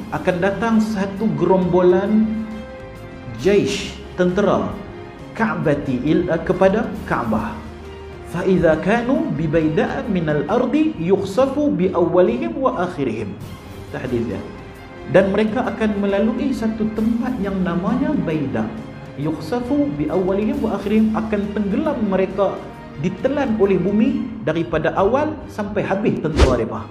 akan datang satu gerombolan jaish, tentera Ka'bati kepada Kaabah. Fa idza kanu bi bayda'an min al-ardi yukhsafu bi awwalihim wa akhirihim. Itu hadis dia. Dan mereka akan melalui satu tempat yang namanya Baida. Yukhsafu bi awwalihim wa akhirihim, akan tenggelam mereka, ditelan oleh bumi daripada awal sampai habis tentera mereka.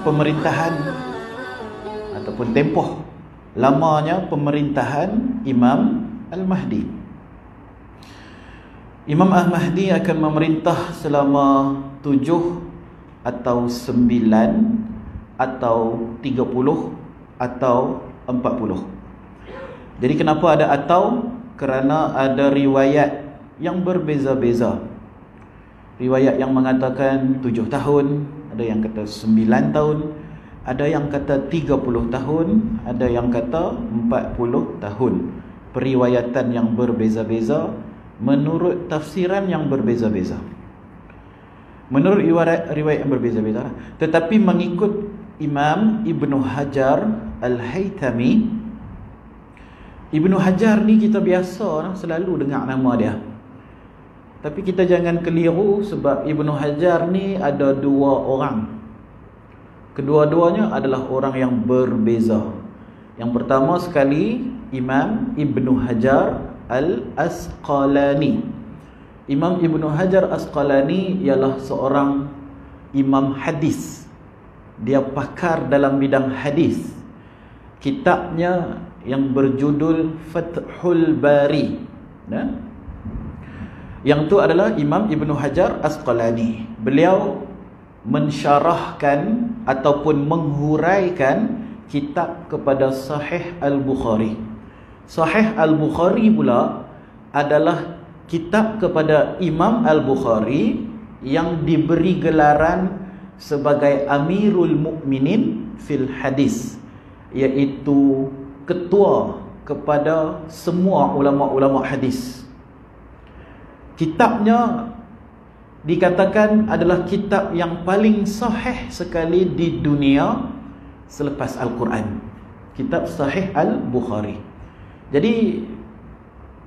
Pemerintahan ataupun tempoh lamanya pemerintahan Imam Al-Mahdi. Imam Al-Mahdi akan memerintah selama 7 atau 9 atau 30 atau 40. Jadi kenapa ada atau? Kerana ada riwayat yang berbeza-beza. Riwayat yang mengatakan 7 tahun, ada yang kata 9 tahun, ada yang kata 30 tahun, ada yang kata 40 tahun. Periwayatan yang berbeza-beza menurut tafsiran yang berbeza-beza. Menurut riwayat yang berbeza-beza. Tetapi mengikut Imam Ibnu Hajar Al-Haytami, Ibnu Hajar ni kita biasa selalu dengar nama dia. Tapi kita jangan keliru, sebab Ibnu Hajar ni ada 2 orang. Kedua-duanya adalah orang yang berbeza. Yang pertama sekali, Imam Ibnu Hajar Al-Asqalani. Imam Ibnu Hajar Asqalani ialah seorang imam hadis. Dia pakar dalam bidang hadis. Kitabnya yang berjudul Fathul Bari, yang tu adalah Imam Ibnu Hajar Asqalani. Beliau mensyarahkan ataupun menghuraikan kitab kepada Sahih Al-Bukhari. Sahih Al-Bukhari pula adalah kitab kepada Imam Al-Bukhari yang diberi gelaran sebagai Amirul Mukminin fil Hadis, iaitu ketua kepada semua ulama-ulama hadis. Kitabnya dikatakan adalah kitab yang paling sahih sekali di dunia selepas Al-Quran. Kitab Sahih Al-Bukhari. Jadi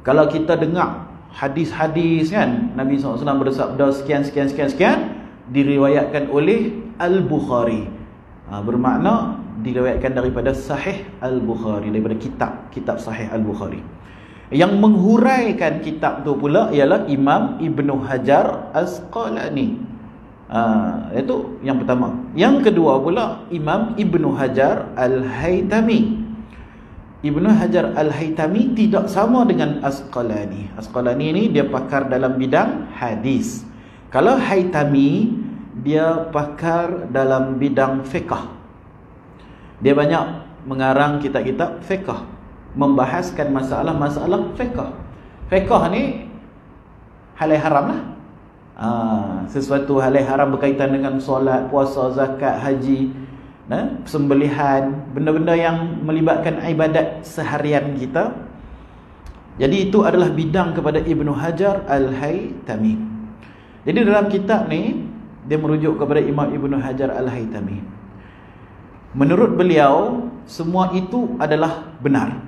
kalau kita dengar hadis-hadis kan, Nabi SAW bersabda sekian diriwayatkan oleh Al-Bukhari. Bermakna diriwayatkan daripada Sahih Al-Bukhari, daripada kitab Sahih Al-Bukhari. Yang menghuraikan kitab tu pula ialah Imam Ibnu Hajar Asqalani. Itu yang pertama. Yang kedua pula Imam Ibnu Hajar Al-Haytami. Ibnu Hajar Al-Haytami tidak sama dengan Asqalani. Asqalani ni dia pakar dalam bidang hadis. Kalau Haytami, dia pakar dalam bidang fiqh. Dia banyak mengarang kitab-kitab fiqh, membahaskan masalah-masalah fiqh. Fiqh ni halal haram lah. Sesuatu halal haram berkaitan dengan solat, puasa, zakat, haji, sembelihan, benda-benda yang melibatkan ibadat seharian kita. Jadi itu adalah bidang kepada Ibnu Hajar Al-Haytami. Jadi dalam kitab ni dia merujuk kepada Imam Ibnu Hajar Al-Haytami. Menurut beliau, semua itu adalah benar.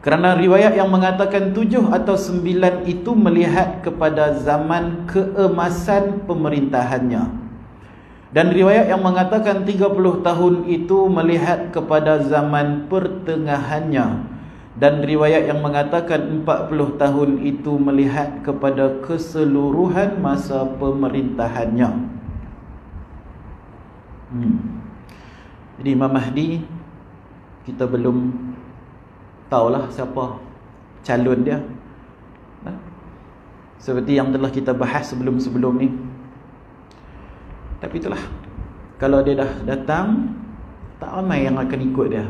Kerana riwayat yang mengatakan 7 atau 9 itu melihat kepada zaman keemasan pemerintahannya. Dan riwayat yang mengatakan 30 tahun itu melihat kepada zaman pertengahannya. Dan riwayat yang mengatakan 40 tahun itu melihat kepada keseluruhan masa pemerintahannya. Jadi Imam Mahdi, kita belum tahulah siapa calon dia. Seperti yang telah kita bahas sebelum-sebelum ni. Tapi itulah, kalau dia dah datang, tak ramai yang akan ikut dia.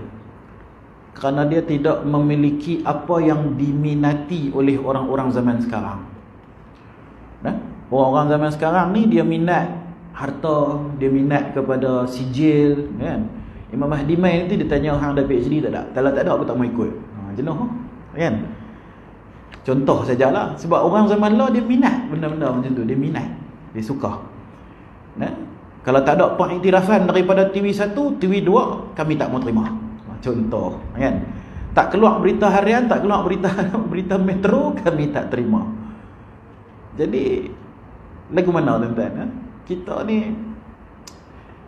Kerana dia tidak memiliki apa yang diminati oleh orang-orang zaman sekarang. Orang-orang zaman sekarang ni dia minat harta, dia minat kepada sijil, kan? Imam Mahdi main nanti dia tanya hang ada PhD tak ada? Kalau tak ada aku tak mau ikut. Jenuh kan? Contoh sajalah, sebab orang zaman lah dia minat benda-benda macam tu, dia minat, dia suka. Nah, kalau tak ada pengiktirafan daripada TV1, TV2 kami tak mau terima. Contoh, kan? Tak keluar berita harian, tak keluar berita metro, kami tak terima. Jadi lagu mana tuan-tuan? Kita ni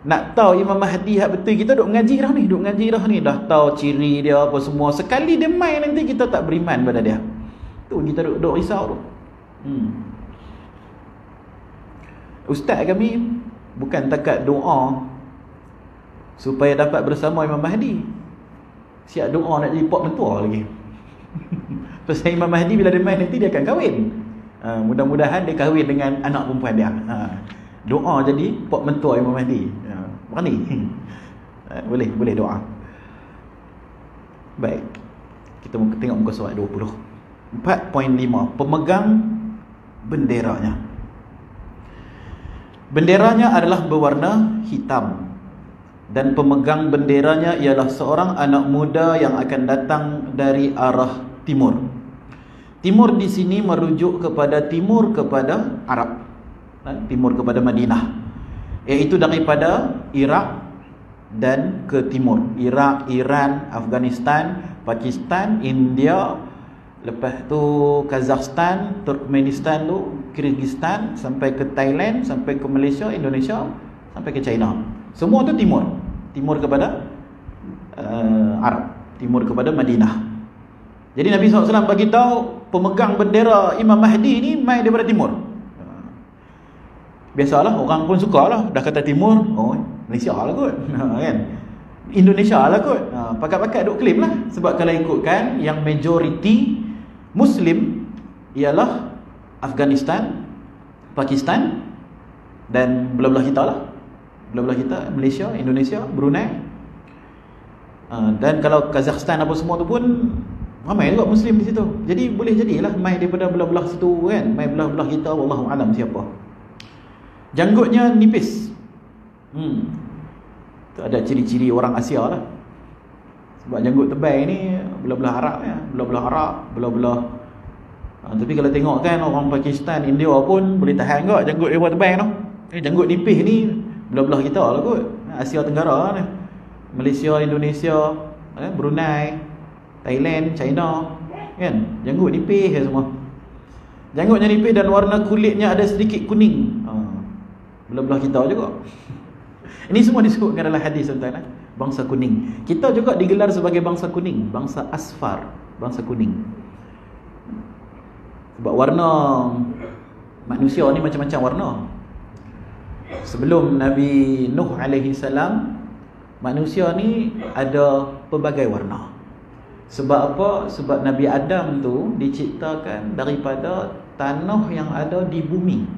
nak tahu Imam Mahdi hak betul, kita duk ngaji dah ni, dah tahu ciri dia apa semua. Sekali dia main nanti kita tak beriman pada dia. Tu kita duk risau tu. Ustaz kami bukan takat doa supaya dapat bersama Imam Mahdi. Siap doa nak jadi pak mentua lagi. Pasal Imam Mahdi bila dia main nanti dia akan kahwin. Mudah-mudahan dia kahwin dengan anak perempuan dia. Doa jadi pak mentua Imam Mahdi. Berani. Boleh doa. Baik. Kita tengok muka surat 20. 4.5. Pemegang benderanya. Benderanya adalah berwarna hitam, dan pemegang benderanya ialah seorang anak muda yang akan datang dari arah timur. Timur di sini merujuk kepada timur kepada Arab, timur kepada Madinah, iaitu daripada Iraq dan ke timur. Iraq, Iran, Afghanistan, Pakistan, India, lepas tu Kazakhstan, Turkmenistan tu, Kyrgyzstan, sampai ke Thailand, sampai ke Malaysia, Indonesia, sampai ke China. Semua tu timur. Timur kepada Arab, timur kepada Madinah. Jadi Nabi SAW bagi tahu pemegang bendera Imam Mahdi ni mai daripada timur. Biasalah orang pun sukalah, dah kata timur, oh Malaysia lah kot. Kan? Indonesia lah kot. Pakat-pakat duk claim lah. Sebab kalau ikutkan yang majoriti Muslim ialah Afghanistan, Pakistan, dan belah-belah kita lah. Belah-belah kita, Malaysia, Indonesia, Brunei. Dan kalau Kazakhstan apa semua tu pun ramai juga Muslim di situ. Jadi boleh jadilah mai daripada belah-belah situ kan. Mai belah-belah kita, wallahu alam siapa. Janggutnya nipis. Tu ada ciri-ciri orang Asia lah. Sebab janggut tebal ni belah-belah Arab ya, belah-belah Arab, belah-belah. Tapi kalau tengok kan orang Pakistan, India pun boleh tahan kot janggut dia buat tebal tu. Janggut nipis ni belah-belah kita lah kot. Asia Tenggara ni. Malaysia, Indonesia, Brunei, Thailand, China, kan? Janggut nipis je semua. Janggutnya nipis dan warna kulitnya ada sedikit kuning. Belah-belah kita juga. Ini semua disebutkan dalam hadis tuan-tuan. Bangsa kuning. Kita juga digelar sebagai bangsa kuning, bangsa asfar, bangsa kuning. Sebab warna manusia ni macam-macam warna. Sebelum Nabi Nuh alaihi salam, manusia ni ada pelbagai warna. Sebab apa? Sebab Nabi Adam tu diciptakan daripada tanah yang ada di bumi.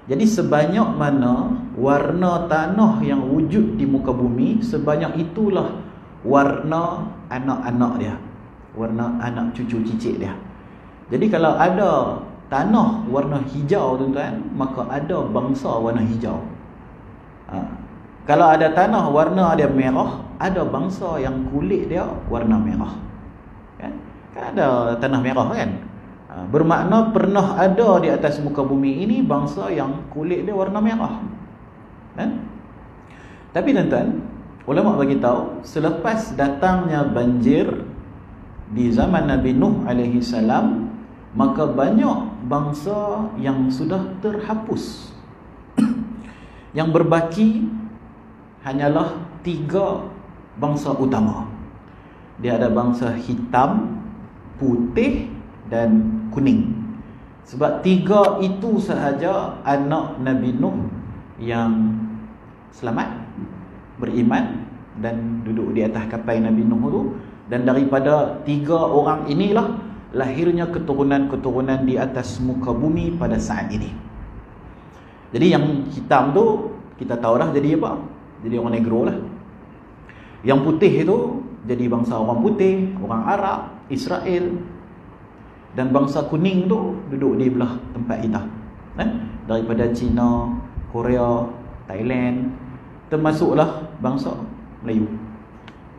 Jadi sebanyak mana warna tanah yang wujud di muka bumi, sebanyak itulah warna anak-anak dia, warna anak cucu cicit dia. Jadi kalau ada tanah warna hijau tuan-tuan, maka ada bangsa warna hijau. Kalau ada tanah warna dia merah, ada bangsa yang kulit dia warna merah. Kan ada tanah merah kan? Bermakna pernah ada di atas muka bumi ini bangsa yang kulit dia warna merah. Tapi tuan-tuan, ulama bagi tahu selepas datangnya banjir di zaman Nabi Nuh alaihi salam, maka banyak bangsa yang sudah terhapus. Yang berbaki hanyalah 3 bangsa utama. Dia ada bangsa hitam, putih dan kuning. Sebab 3 itu sahaja anak Nabi Nuh yang selamat, beriman dan duduk di atas kapal Nabi Nuh tu. Dan daripada 3 orang inilah lahirnya keturunan-keturunan di atas muka bumi pada saat ini. Jadi yang hitam tu kita tahu dah jadi apa? Jadi orang negro lah. Yang putih itu jadi bangsa orang putih, orang Arab, Israel. Dan bangsa kuning tu duduk di belah tempat kita, daripada China, Korea, Thailand, termasuklah bangsa Melayu.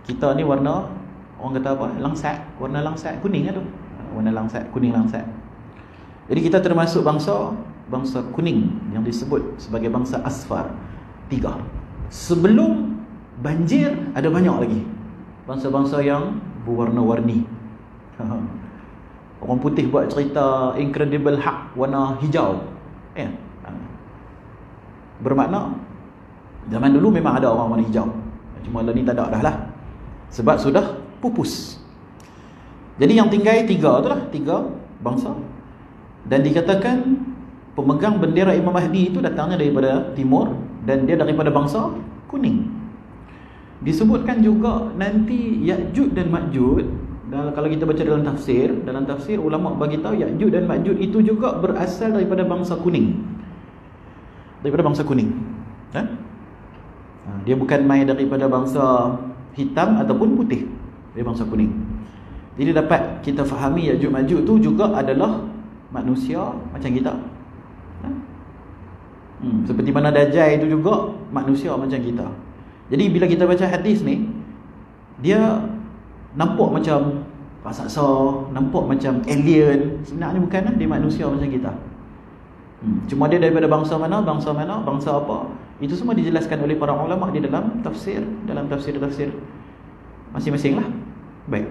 Kita ni warna, orang kata apa? Langsat, warna langsat kuning lah tu. warna langsat, kuning langsat. Jadi kita termasuk bangsa kuning yang disebut sebagai bangsa asfar. 3. Sebelum banjir ada banyak lagi bangsa-bangsa yang berwarna-warni. Orang putih buat cerita Incredible Hulk warna hijau, ya. Bermakna zaman dulu memang ada orang warna hijau, cuma lah ni tak ada dah lah, sebab sudah pupus. Jadi yang tinggal 3 tu lah, 3 bangsa. Dan dikatakan pemegang bendera Imam Mahdi itu datangnya daripada timur, dan dia daripada bangsa kuning. Disebutkan juga nanti Ya'juj dan Ma'juj. Dan kalau kita baca dalam tafsir ulama bagi tahu Ya'juj dan Ma'juj itu juga berasal daripada bangsa kuning. Daripada bangsa kuning. Dia bukan main daripada bangsa hitam ataupun putih, dari bangsa kuning. Jadi dapat kita fahami Ya'juj Ma'juj tu juga adalah manusia macam kita. Seperti mana Dajjal itu juga manusia macam kita. Jadi bila kita baca hadis ni, dia nampak macam raksasa, nampak macam alien. Sebenarnya bukan lah, dia manusia macam kita. Cuma dia daripada bangsa mana, bangsa apa, itu semua dijelaskan oleh para ulama di dalam tafsir masing-masing lah. Baik.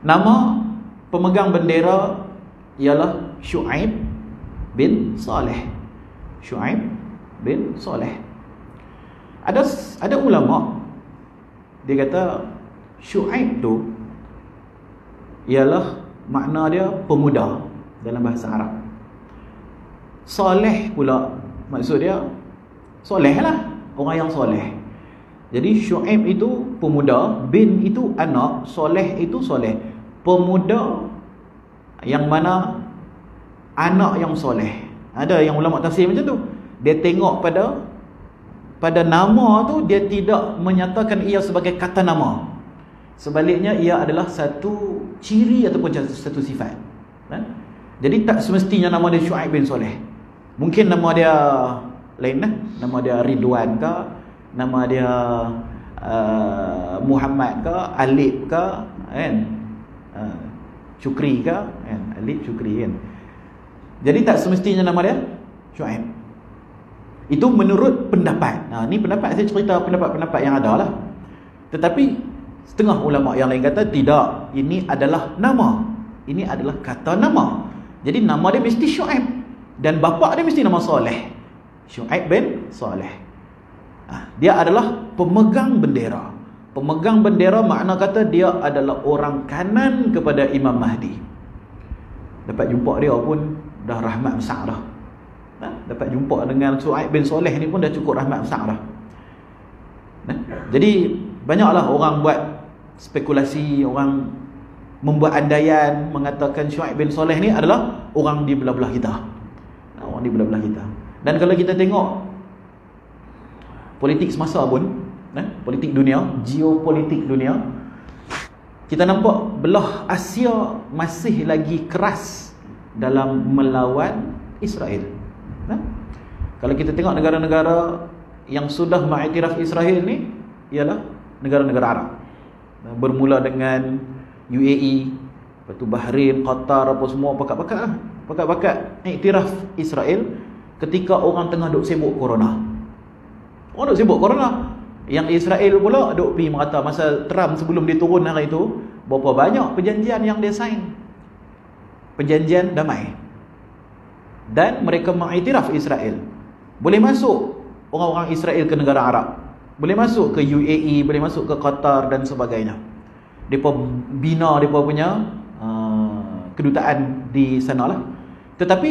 Nama pemegang bendera ialah Syu'aib bin Saleh. Syu'aib bin Saleh. Ada ulama dia kata Syu'aib tu ialah makna dia pemuda dalam bahasa Arab. Saleh pula maksud dia soleh lah, orang yang soleh. Jadi Syu'aib itu pemuda, bin itu anak, soleh itu soleh. Pemuda yang mana anak yang soleh. Ada yang ulama tafsir macam tu. Dia tengok pada nama tu, dia tidak menyatakan ia sebagai kata nama. Sebaliknya ia adalah satu ciri ataupun satu sifat. Jadi tak semestinya nama dia Syu'aib bin Saleh. Mungkin nama dia lain lah. Nama dia Ridwan ke, nama dia Muhammad ke, Alip ke, kan? Syukri ke, kan? Alip Syukri, kan? Jadi tak semestinya nama dia Syu'aib. Itu menurut pendapat. Ni pendapat, saya cerita pendapat-pendapat yang ada lah. Tetapi setengah ulama yang lain kata tidak, ini adalah nama, ini adalah kata nama. Jadi nama dia mesti Syu'aib, dan bapa dia mesti nama Saleh. Syu'aib bin Saleh. Dia adalah pemegang bendera. Pemegang bendera makna kata dia adalah orang kanan kepada Imam Mahdi. Dapat jumpa dia pun dah rahmat besar dah. Dapat jumpa dengan Syu'aib bin Saleh ni pun dah cukup rahmat besar dah. Jadi banyaklah orang buat spekulasi, orang membuat andaian mengatakan Syu'aib bin Saleh ni adalah orang di belah-belah kita. Orang di belah-belah kita. Dan kalau kita tengok politik semasa pun, politik dunia, geopolitik dunia, kita nampak belah Asia masih lagi keras dalam melawan Israel. Kalau kita tengok negara-negara yang sudah mengiktiraf Israel ni ialah negara-negara Arab. Bermula dengan UAE, lepas tu Bahrain, Qatar, apa semua pakat-pakat lah. Pakat-pakat iktiraf Israel ketika orang tengah duk sibuk corona. Orang duk sibuk corona. Yang Israel pula duk pergi merata masa Trump sebelum dia turun hari itu, berapa banyak perjanjian yang dia sign. Perjanjian damai. Dan mereka mengiktiraf Israel. Boleh masuk orang-orang Israel ke negara Arab. Boleh masuk ke UAE, boleh masuk ke Qatar dan sebagainya. Mereka bina mereka punya kedutaan di sana lah. Tetapi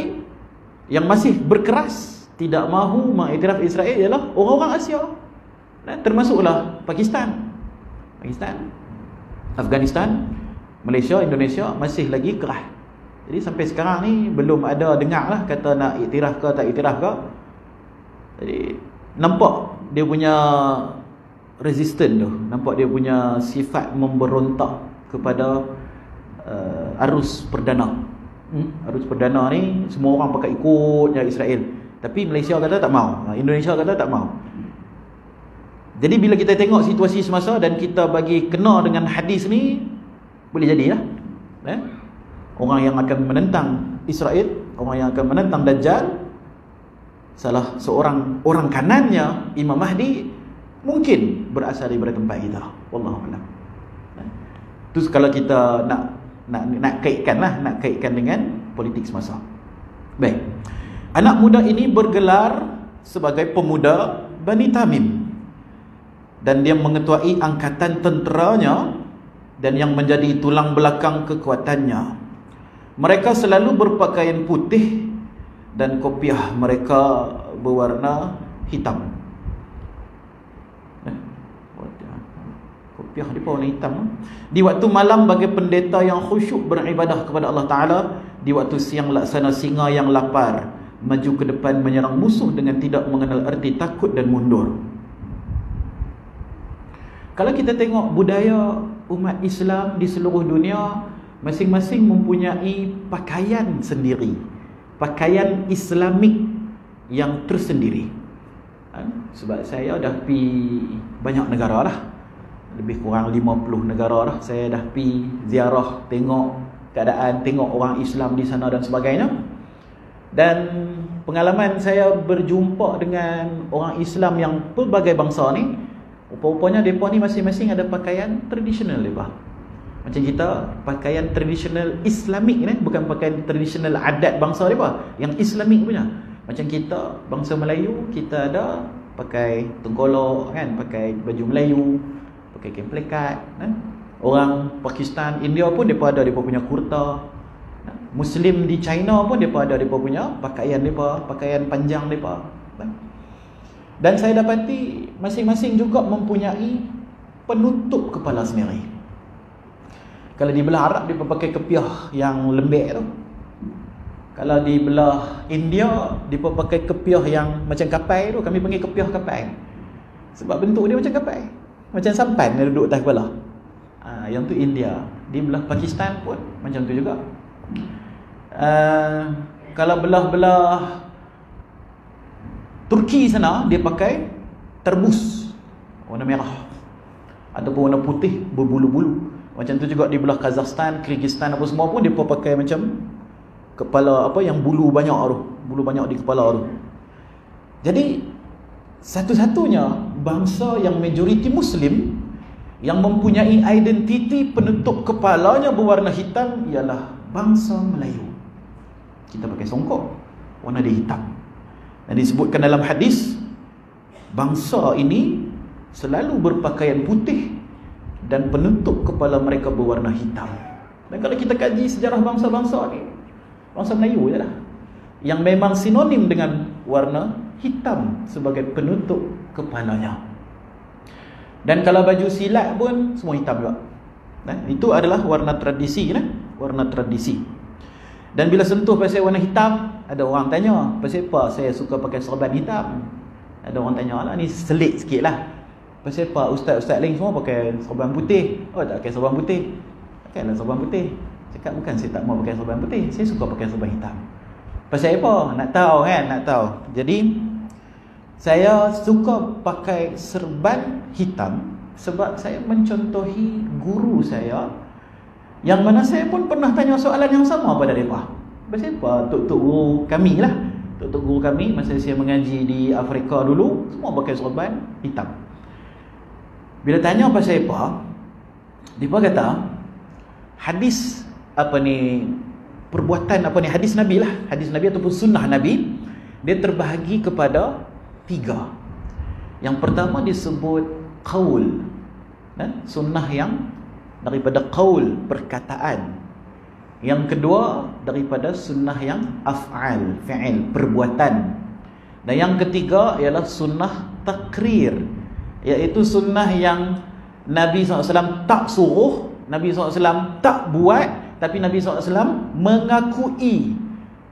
yang masih berkeras tidak mahu mengiktiraf Israel ialah orang-orang Asia. Termasuklah Pakistan, Afghanistan, Malaysia, Indonesia masih lagi keras. Jadi sampai sekarang ni belum ada dengar lah kata nak iktiraf ke tak iktiraf ke. Jadi nampak dia punya resisten tu, nampak dia punya sifat memberontak kepada arus perdana. Arus perdana ni semua orang pakai ikut Israel. Tapi Malaysia kata tak mau, Indonesia kata tak mau. Jadi bila kita tengok situasi semasa dan kita bagi kena dengan hadis ni, boleh jadilah. Orang yang akan menentang Israel, orang yang akan menentang Dajjal, salah seorang orang kanannya Imam Mahdi mungkin berasal daripada tempat kita. Wallahu a'lam. Terus kalau kita nak kaitkan dengan politik semasa. Baik. Anak muda ini bergelar sebagai pemuda Bani Tamim, dan dia mengetuai angkatan tenteranya dan yang menjadi tulang belakang kekuatannya. Mereka selalu berpakaian putih dan kopiah mereka berwarna hitam. Kopiah dia warna hitam. Di waktu malam bagi pendeta yang khusyuk beribadah kepada Allah Ta'ala, di waktu siang laksana singa yang lapar, maju ke depan menyerang musuh dengan tidak mengenal erti takut dan mundur. Kalau kita tengok budaya umat Islam di seluruh dunia, masing-masing mempunyai pakaian sendiri, pakaian Islamik yang tersendiri. Sebab saya dah pergi banyak negara lah, lebih kurang 50 negara lah. Saya dah pergi ziarah, tengok keadaan, tengok orang Islam di sana dan sebagainya. Dan pengalaman saya berjumpa dengan orang Islam yang pelbagai bangsa ni, rupa-rupanya mereka ni masing-masing ada pakaian tradisional mereka. Macam kita, pakaian tradisional Islamik ni, bukan pakaian tradisional adat bangsa mereka, yang Islamik punya. Macam kita, bangsa Melayu, kita ada pakai tengkolok kan, pakai baju Melayu, pakai kain pelekat kan? Orang Pakistan, India pun mereka ada mereka punya kurta. Muslim di China pun mereka ada mereka punya pakaian mereka, pakaian panjang mereka kan? Dan saya dapati masing-masing juga mempunyai penutup kepala sendiri. Kalau di belah Arab dia pakai kepiah yang lembek tu. Kalau di belah India dia pakai kepiah yang macam kapai tu, kami panggil kepiah kapai. Sebab bentuk dia macam kapai, macam sampan dia duduk atas kepala. Yang tu India. Di belah Pakistan pun macam tu juga. Kalau belah-belah Turki sana dia pakai terbus warna merah ataupun warna putih berbulu-bulu. Macam tu juga di belah Kazakhstan, Kyrgyzstan apa semua pun dia pakai macam kepala apa yang bulu banyak tu, bulu banyak di kepala tu. Jadi satu-satunya bangsa yang majoriti Muslim yang mempunyai identiti penutup kepalanya berwarna hitam ialah bangsa Melayu. Kita pakai songkok, warna dia hitam. Dan disebutkan dalam hadis, bangsa ini selalu berpakaian putih dan penutup kepala mereka berwarna hitam. Dan kalau kita kaji sejarah bangsa-bangsa ni, bangsa Melayu je lah yang memang sinonim dengan warna hitam sebagai penutup kepalanya. Dan kalau baju silat pun semua hitam juga. Itu adalah warna tradisi, warna tradisi. Dan bila sentuh pasal warna hitam, ada orang tanya, pasal apa saya suka pakai serban hitam? Ada orang tanya lah, ni selit sikit lah, pasal apa ustaz-ustaz lain semua pakai serban putih? Oh tak pakai serban putih. Pakailah serban putih. Cakap bukan saya tak mau pakai serban putih, saya suka pakai serban hitam. Pasal apa? Nak tahu kan? Nak tahu. Jadi saya suka pakai serban hitam sebab saya mencontohi guru saya, yang mana saya pun pernah tanya soalan yang sama pada mereka. Pasal apa? Tok-tok guru kami lah, tok-tok guru kami masa saya mengaji di Afrika dulu, semua pakai serban hitam. Bila tanya pasal apa, mereka kata hadis apa ni, perbuatan apa ni, hadis Nabi lah, hadis Nabi ataupun sunnah Nabi, dia terbahagi kepada 3. Yang pertama disebut qaul, sunnah yang daripada qaul, perkataan. Yang kedua daripada sunnah yang af'al, fi'il, perbuatan. Dan yang ketiga ialah sunnah takrir, iaitu sunnah yang Nabi SAW tak suruh, Nabi SAW tak buat, tapi Nabi SAW mengakui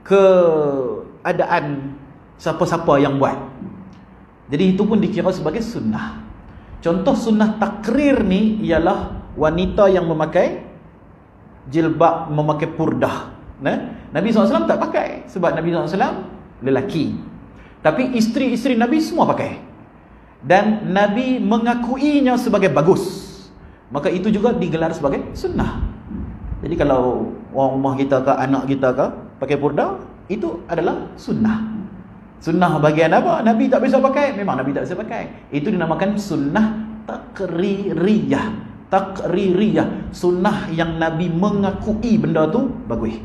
keadaan siapa-siapa yang buat. Jadi itu pun dikira sebagai sunnah. Contoh sunnah takrir ni ialah wanita yang memakai jilbab, memakai purdah. Nabi SAW tak pakai sebab Nabi SAW lelaki, tapi isteri-isteri Nabi semua pakai. Dan Nabi mengakuinya sebagai bagus, maka itu juga digelar sebagai sunnah. Jadi kalau orang rumah kita ke, anak kita ke pakai purda, itu adalah sunnah. Sunnah bagian apa? Nabi tak bisa pakai. Memang Nabi tak bisa pakai. Itu dinamakan sunnah takririyah. Takririyah, sunnah yang Nabi mengakui benda tu bagus.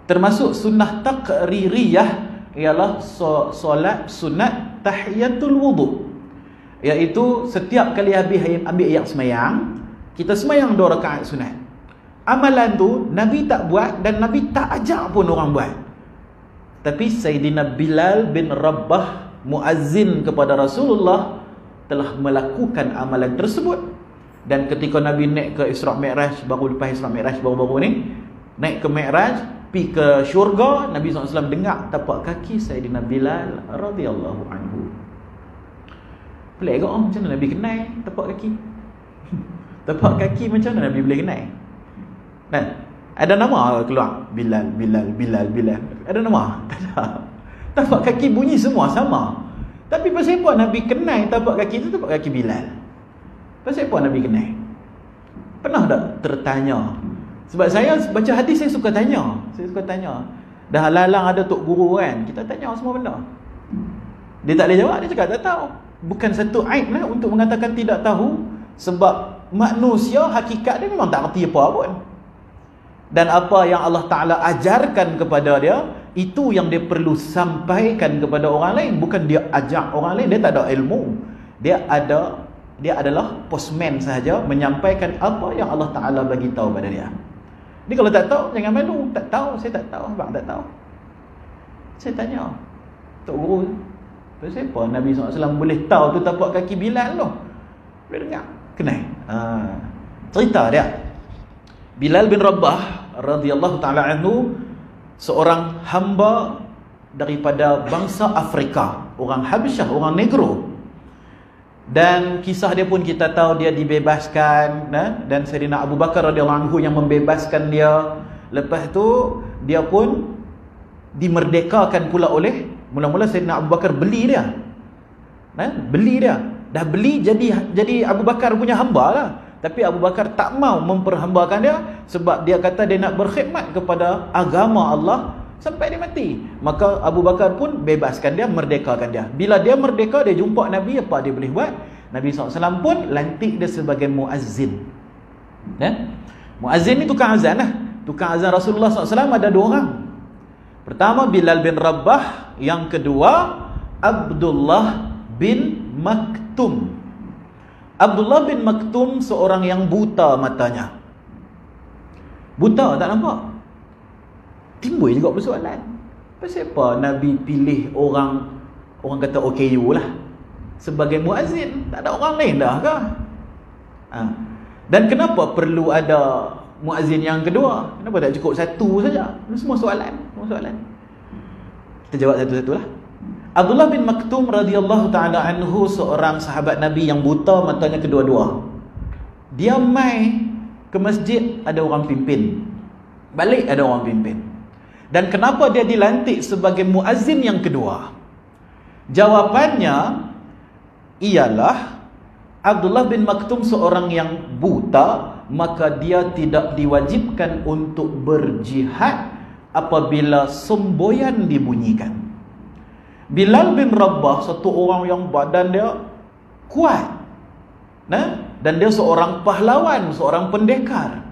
Termasuk sunnah takririyah ialah solat sunat tahiyatul wudu, iaitu setiap kali habis ambil ayat semayang, kita semayang 2 rakaat sunat. Amalan tu Nabi tak buat dan Nabi tak ajak pun orang buat. Tapi Sayyidina Bilal bin Rabah, muazzin kepada Rasulullah, telah melakukan amalan tersebut. Dan ketika Nabi naik ke Isra' Mi'raj, baru lepas Isra' Mi'raj baru-baru ni, naik ke Mi'raj, pergi ke syurga, Nabi SAW dengar tapak kaki Sayyidina Bilal radhiyallahu anhu. Pelik ke macam mana Nabi kenal tapak kaki? Tapak kaki macam mana Nabi boleh kenal? Kan? Ada nama keluar Bilal, Bilal, Bilal, Bilal. Ada nama? Tak ada. Tapak kaki bunyi semua sama. Tapi pasal apa Nabi kenal tapak kaki itu tapak kaki Bilal? Pasal apa Nabi kenal? Pernah tak tertanya? Sebab saya baca hadis, saya suka tanya. Saya suka tanya. Dah lalang ada tok guru kan, kita tanya semua benda. Dia tak boleh jawab, dia cakap tak tahu. Bukan satu aib lah untuk mengatakan tidak tahu. Sebab manusia hakikat dia memang tak erti apa pun. Dan apa yang Allah Ta'ala ajarkan kepada dia, itu yang dia perlu sampaikan kepada orang lain. Bukan dia ajak orang lain, dia tak ada ilmu. Dia adalah postman sahaja, menyampaikan apa yang Allah Ta'ala bagi tahu pada dia. Ni kalau tak tahu, jangan malu. Tak tahu, saya tak tahu. Abang tak tahu. Saya tanya Tok Guru, pasal apa Nabi SAW boleh tahu tu tapak kaki Bilal tu? Boleh dengar? Kenal? Cerita dia, Bilal bin Rabah radhiyallahu ta'ala anhu, seorang hamba daripada bangsa Afrika, orang Habsyah, orang Negro. Dan kisah dia pun kita tahu, dia dibebaskan, dan Sayyidina Abu Bakar radhiyallahu anhu yang membebaskan dia. Lepas tu dia pun dimerdekakan pula oleh, mula-mula Sayyidina Abu Bakar beli dia. Beli dia. Dah beli jadi Abu Bakar punya hamba lah. Tapi Abu Bakar tak mau memperhambakan dia, sebab dia kata dia nak berkhidmat kepada agama Allah sampai dia mati. Maka Abu Bakar pun bebaskan dia, merdekakan dia. Bila dia merdeka, dia jumpa Nabi, apa dia boleh buat? Nabi SAW pun lantik dia sebagai muazzin. Muazzin ni tukang azan lah. Tukang azan Rasulullah SAW ada 2 orang. Pertama Bilal bin Rabah, yang kedua Abdullah bin Maktum. Abdullah bin Maktum seorang yang buta matanya. Buta, tak nampak. Timbul juga persoalan. Pasal apa Nabi pilih orang kata OKU lah sebagai muazzin? Tak ada orang lain dah ke? Dan kenapa perlu ada muazzin yang kedua? Kenapa tak cukup satu saja? Semua soalan. Kita jawab satu-satu lah. Abdullah bin Maktum radhiyallahu ta'ala anhu, seorang sahabat Nabi yang buta matanya kedua-dua. Dia mai ke masjid, ada orang pimpin. Balik, ada orang pimpin. Dan kenapa dia dilantik sebagai muazzin yang kedua? Jawapannya ialah Abdullah bin Maktum seorang yang buta, maka dia tidak diwajibkan untuk berjihad apabila semboyan dibunyikan. Bilal bin Rabah satu orang yang badan dia kuat, dan dia seorang pahlawan, seorang pendekar.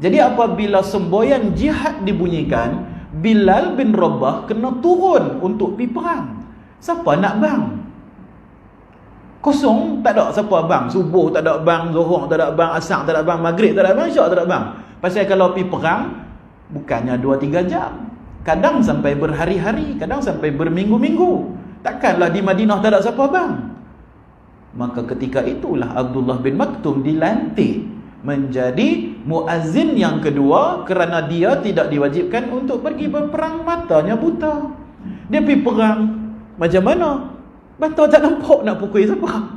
Jadi apabila semboyan jihad dibunyikan, Bilal bin Rabah kena turun untuk pergi perang. Siapa nak bang? Kosong, tak ada siapa bang. Subuh tak ada bang, Zuhur tak ada bang, Asar tak ada bang, Maghrib tak ada bang, Isyak tak ada bang. Pasal kalau pergi perang, bukannya 2-3 jam, kadang sampai berhari-hari, kadang sampai berminggu-minggu. Takkanlah di Madinah tak ada siapa bang. Maka ketika itulah Abdullah bin Maktum dilantik menjadi muazzin yang kedua, kerana dia tidak diwajibkan untuk pergi berperang, matanya buta. Dia pergi perang, macam mana? Mata tak nampak nak pukul siapa.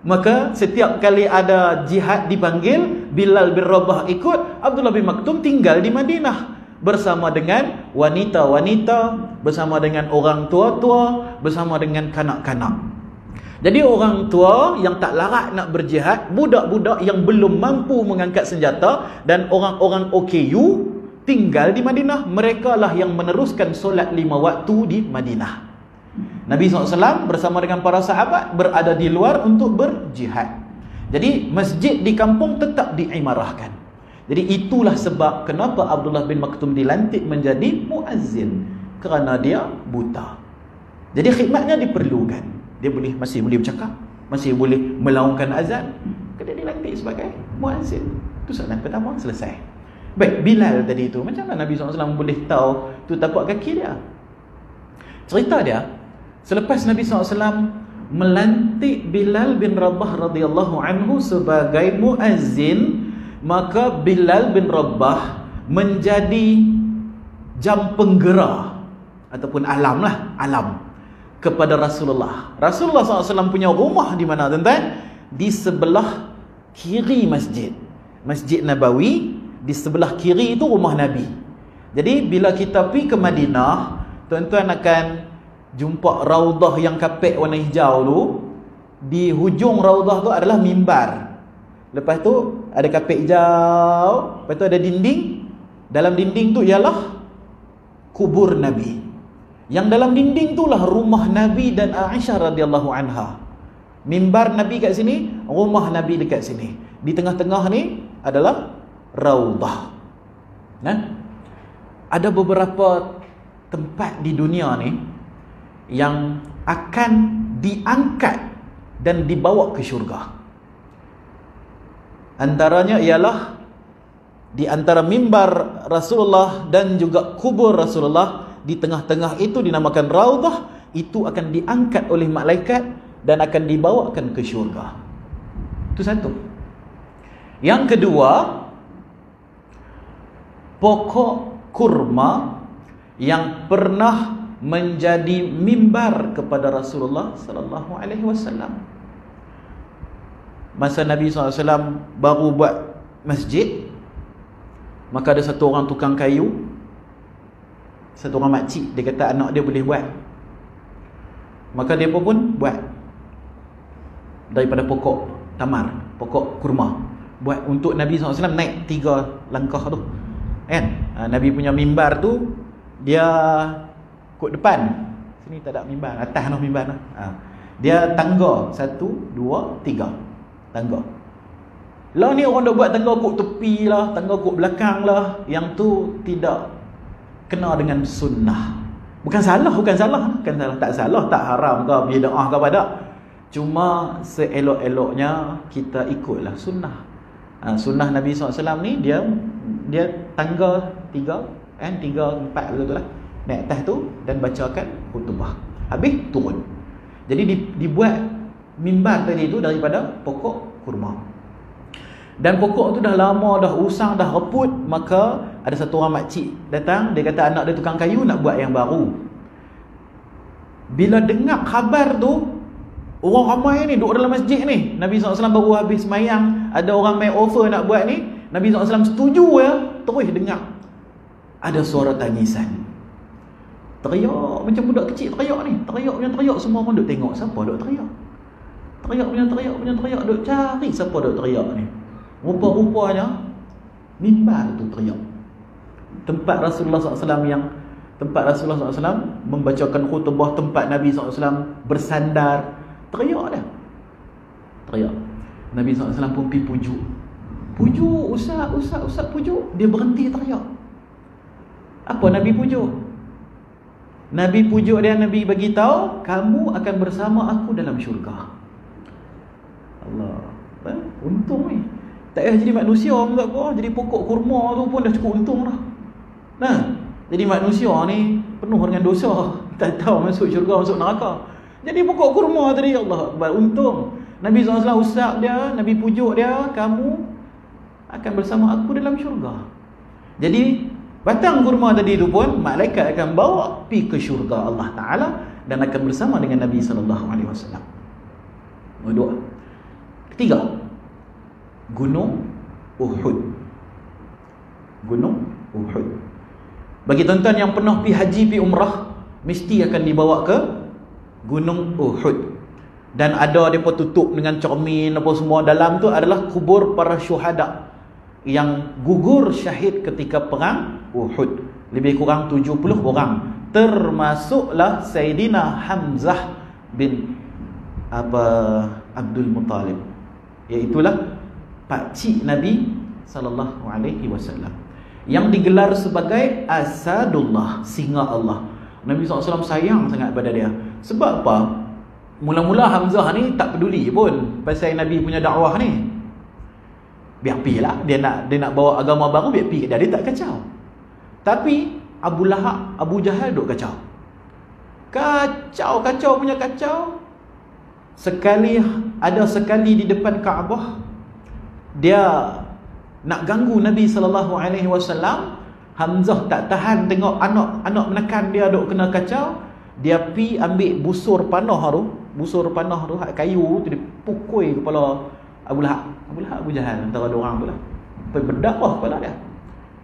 Maka setiap kali ada jihad dipanggil, Bilal bin Rabah ikut, Abdullah bin Maktum tinggal di Madinah bersama dengan wanita-wanita, bersama dengan orang tua-tua, bersama dengan kanak-kanak. Jadi orang tua yang tak larat nak berjihad, budak-budak yang belum mampu mengangkat senjata, dan orang-orang OKU tinggal di Madinah, mereka lah yang meneruskan solat 5 waktu di Madinah. Nabi SAW bersama dengan para sahabat berada di luar untuk berjihad. Jadi masjid di kampung tetap diimarahkan. Jadi itulah sebab kenapa Abdullah bin Maktum dilantik menjadi muazzin, kerana dia buta. Jadi khidmatnya diperlukan. Dia masih boleh bercakap, masih boleh melaungkan azan, dia dilantik sebagai muazzin. Itu soalan pertama, selesai. Baik, Bilal tadi tu, macam mana Nabi SAW boleh tahu tu tapak kaki dia? Cerita dia, selepas Nabi SAW melantik Bilal bin Rabah radhiyallahu anhu sebagai muazzin, maka Bilal bin Rabah menjadi jam penggerak ataupun alam kepada Rasulullah. Rasulullah SAW punya rumah di mana, tuan-tuan? Di sebelah kiri masjid Nabawi. Di sebelah kiri itu rumah Nabi. Jadi bila kita pergi ke Madinah, tuan-tuan akan jumpa raudah yang kapek warna hijau tu. Di hujung raudah tu adalah mimbar. Lepas tu ada kapek hijau, lepas tu ada dinding. Dalam dinding tu ialah kubur Nabi. Yang dalam dinding itulah rumah Nabi dan Aisyah radhiyallahu anha. Mimbar Nabi kat sini, rumah Nabi dekat sini. Di tengah-tengah ni adalah raudah. Ada beberapa tempat di dunia ni yang akan diangkat dan dibawa ke syurga. Antaranya ialah di antara mimbar Rasulullah dan juga kubur Rasulullah. Di tengah-tengah itu dinamakan raudah. Itu akan diangkat oleh malaikat dan akan dibawakan ke syurga. Itu satu. Yang kedua, pokok kurma yang pernah menjadi mimbar kepada Rasulullah sallallahu alaihi wasallam. Masa Nabi SAW baru buat masjid, maka ada satu orang tukang kayu, satu orang makcik, dia kata anak dia boleh buat. Maka dia pun buat daripada pokok tamar, pokok kurma. Buat untuk Nabi SAW naik 3 langkah tu, kan? Nabi punya mimbar tu dia kot depan. Sini tak ada mimbar, atas noh mimbar noh. Dia tangga 1, 2, 3 tangga. Lah ni orang dah buat tangga kot tepi lah, tangga kot belakang lah. Yang tu tidak kena dengan sunnah. Bukan salah, tak salah, tak haram ke bid'ah ke apa tak. Cuma seelok-eloknya kita ikutlah sunnah. Sunnah Nabi SAW ni dia tangga 3 kan, 3, 4 betul lah, naik atas tu dan bacakan khutbah, habis turun. Jadi dibuat mimbar tadi tu daripada pokok kurma. Dan pokok tu dah lama, dah usang, dah reput. Maka ada satu orang makcik datang, dia kata anak dia tukang kayu nak buat yang baru. Bila dengar khabar tu, orang ramai ni duduk dalam masjid ni. Nabi SAW baru habis semayang, ada orang main offer nak buat ni. Nabi SAW setuju ya. Terus dengar ada suara tangisan, teriak macam budak kecil teriak ni. Teriak punya teriak, semua orang duduk tengok siapa duduk teriak. Teriak punya teriak, duduk cari siapa duduk teriak ni. Rupa-rupanya mimbar tu teriak. Tempat Rasulullah SAW membacakan khutbah, tempat Nabi SAW bersandar. Teriak dah. Teriak. Nabi SAW pun pergi pujuk. Pujuk, Ustaz pujuk. Dia berhenti teriak. Apa Nabi pujuk? Nabi pujuk dia, Nabi bagi tahu, kamu akan bersama aku dalam syurga. Allah. Untung ni. Tak payah jadi manusia pun tak apa. Jadi pokok kurma tu pun dah cukup untung dah. Jadi manusia ni penuh dengan dosa. Tak tahu masuk syurga, masuk neraka. Jadi pokok kurma tadi, Allah Akbar, untung. Nabi SAW usap dia, Nabi pujuk dia, kamu akan bersama aku dalam syurga. Jadi batang kurma tadi tu pun malaikat akan bawa pergi ke syurga Allah Ta'ala dan akan bersama dengan Nabi SAW. Kedua. Ketiga, Gunung Uhud. Gunung Uhud. Bagi tuan-tuan yang pernah pergi haji, pergi umrah, mesti akan dibawa ke Gunung Uhud. Dan ada mereka tutup dengan cermin apa semua. Dalam tu adalah kubur para syuhada yang gugur syahid ketika perang Uhud. Lebih kurang 70 orang. Termasuklah Sayyidina Hamzah bin Abdul Muttalib, iaitulah pakcik Nabi SAW, yang digelar sebagai Asadullah, singa Allah. Nabi SAW sayang sangat pada dia. Sebab apa? Mula-mula Hamzah ni tak peduli pun pasal Nabi punya dakwah ni. Biar pergi lah, dia nak bawa agama baru, biar pergi dia tak kacau. Tapi Abu Lahab, Abu Jahal duk kacau. Kacau punya kacau. Ada sekali di depan Kaabah, dia nak ganggu Nabi SAW. Hamzah tak tahan tengok anak menekan dia duk kena kacau. Dia pi ambil busur panah tu, kayu tu, dia pukul kepala Abu Lahab, Abu Jahal, antara dua orang tu lah. Pergi bedak lah kepala dia.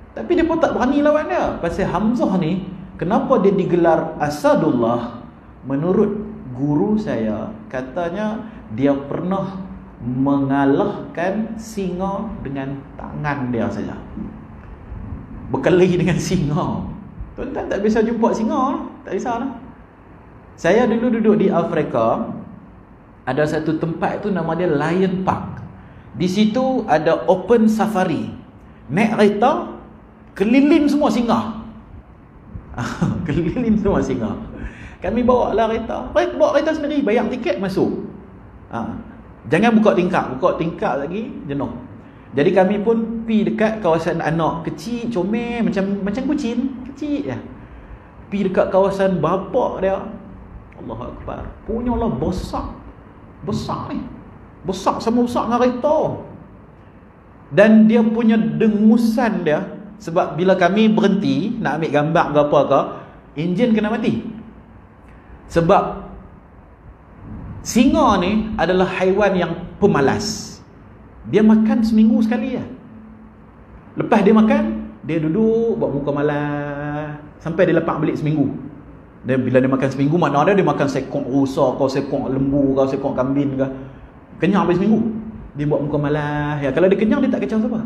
Tapi dia pun tak berani lawan dia. Pasal Hamzah ni, kenapa dia digelar Asadullah? Menurut guru saya, katanya dia pernah mengalahkan singa dengan tangan dia saja. Berkelahi dengan singa. Tuan-tuan tak biasa jumpa singa, tak risaulah. Saya dulu duduk di Afrika. Ada satu tempat tu nama dia Lion Park. Di situ ada open safari. Naik kereta, keliling semua singa. Keliling semua singa. Kami bawa lah kereta. Bawa kereta sendiri, bayar tiket masuk. Jangan buka tingkap lagi jenuh. Jadi kami pun pi dekat kawasan anak kecil, comel macam kucing, kecil je. Pi dekat kawasan bapak dia. Allahu Akbar. Punyalah besar ni. Besar sama besar dengan kereta. Dan dia punya dengusan dia, sebab bila kami berhenti nak ambil gambar ke apa ke, enjin kena mati. Sebab singa ni adalah haiwan yang pemalas. Dia makan seminggu sekali ya. Lepas dia makan, dia duduk buat muka malas sampai dia lepak balik seminggu. Dan bila dia makan seminggu, mana ada dia makan sekok rusa kau, sekok lembu kau, sekok kambing ke. Kenyang habis seminggu. Dia buat muka malas. Ya, kalau dia kenyang, dia tak kacau siapa.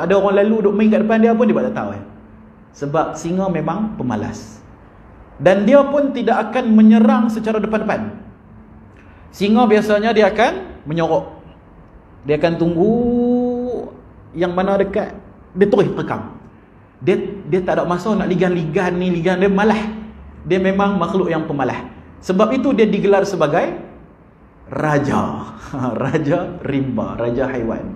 Ada orang lalu duk main kat depan dia pun dia tak tahu ya. Sebab singa memang pemalas. Dan dia pun tidak akan menyerang secara depan-depan. Singa biasanya dia akan menyorok. Dia akan tunggu yang mana dekat, dia terus rekam. Dia tak ada masa nak ligan dia malah. Dia memang makhluk yang pemalas. Sebab itu dia digelar sebagai raja. Raja rimba, raja haiwan.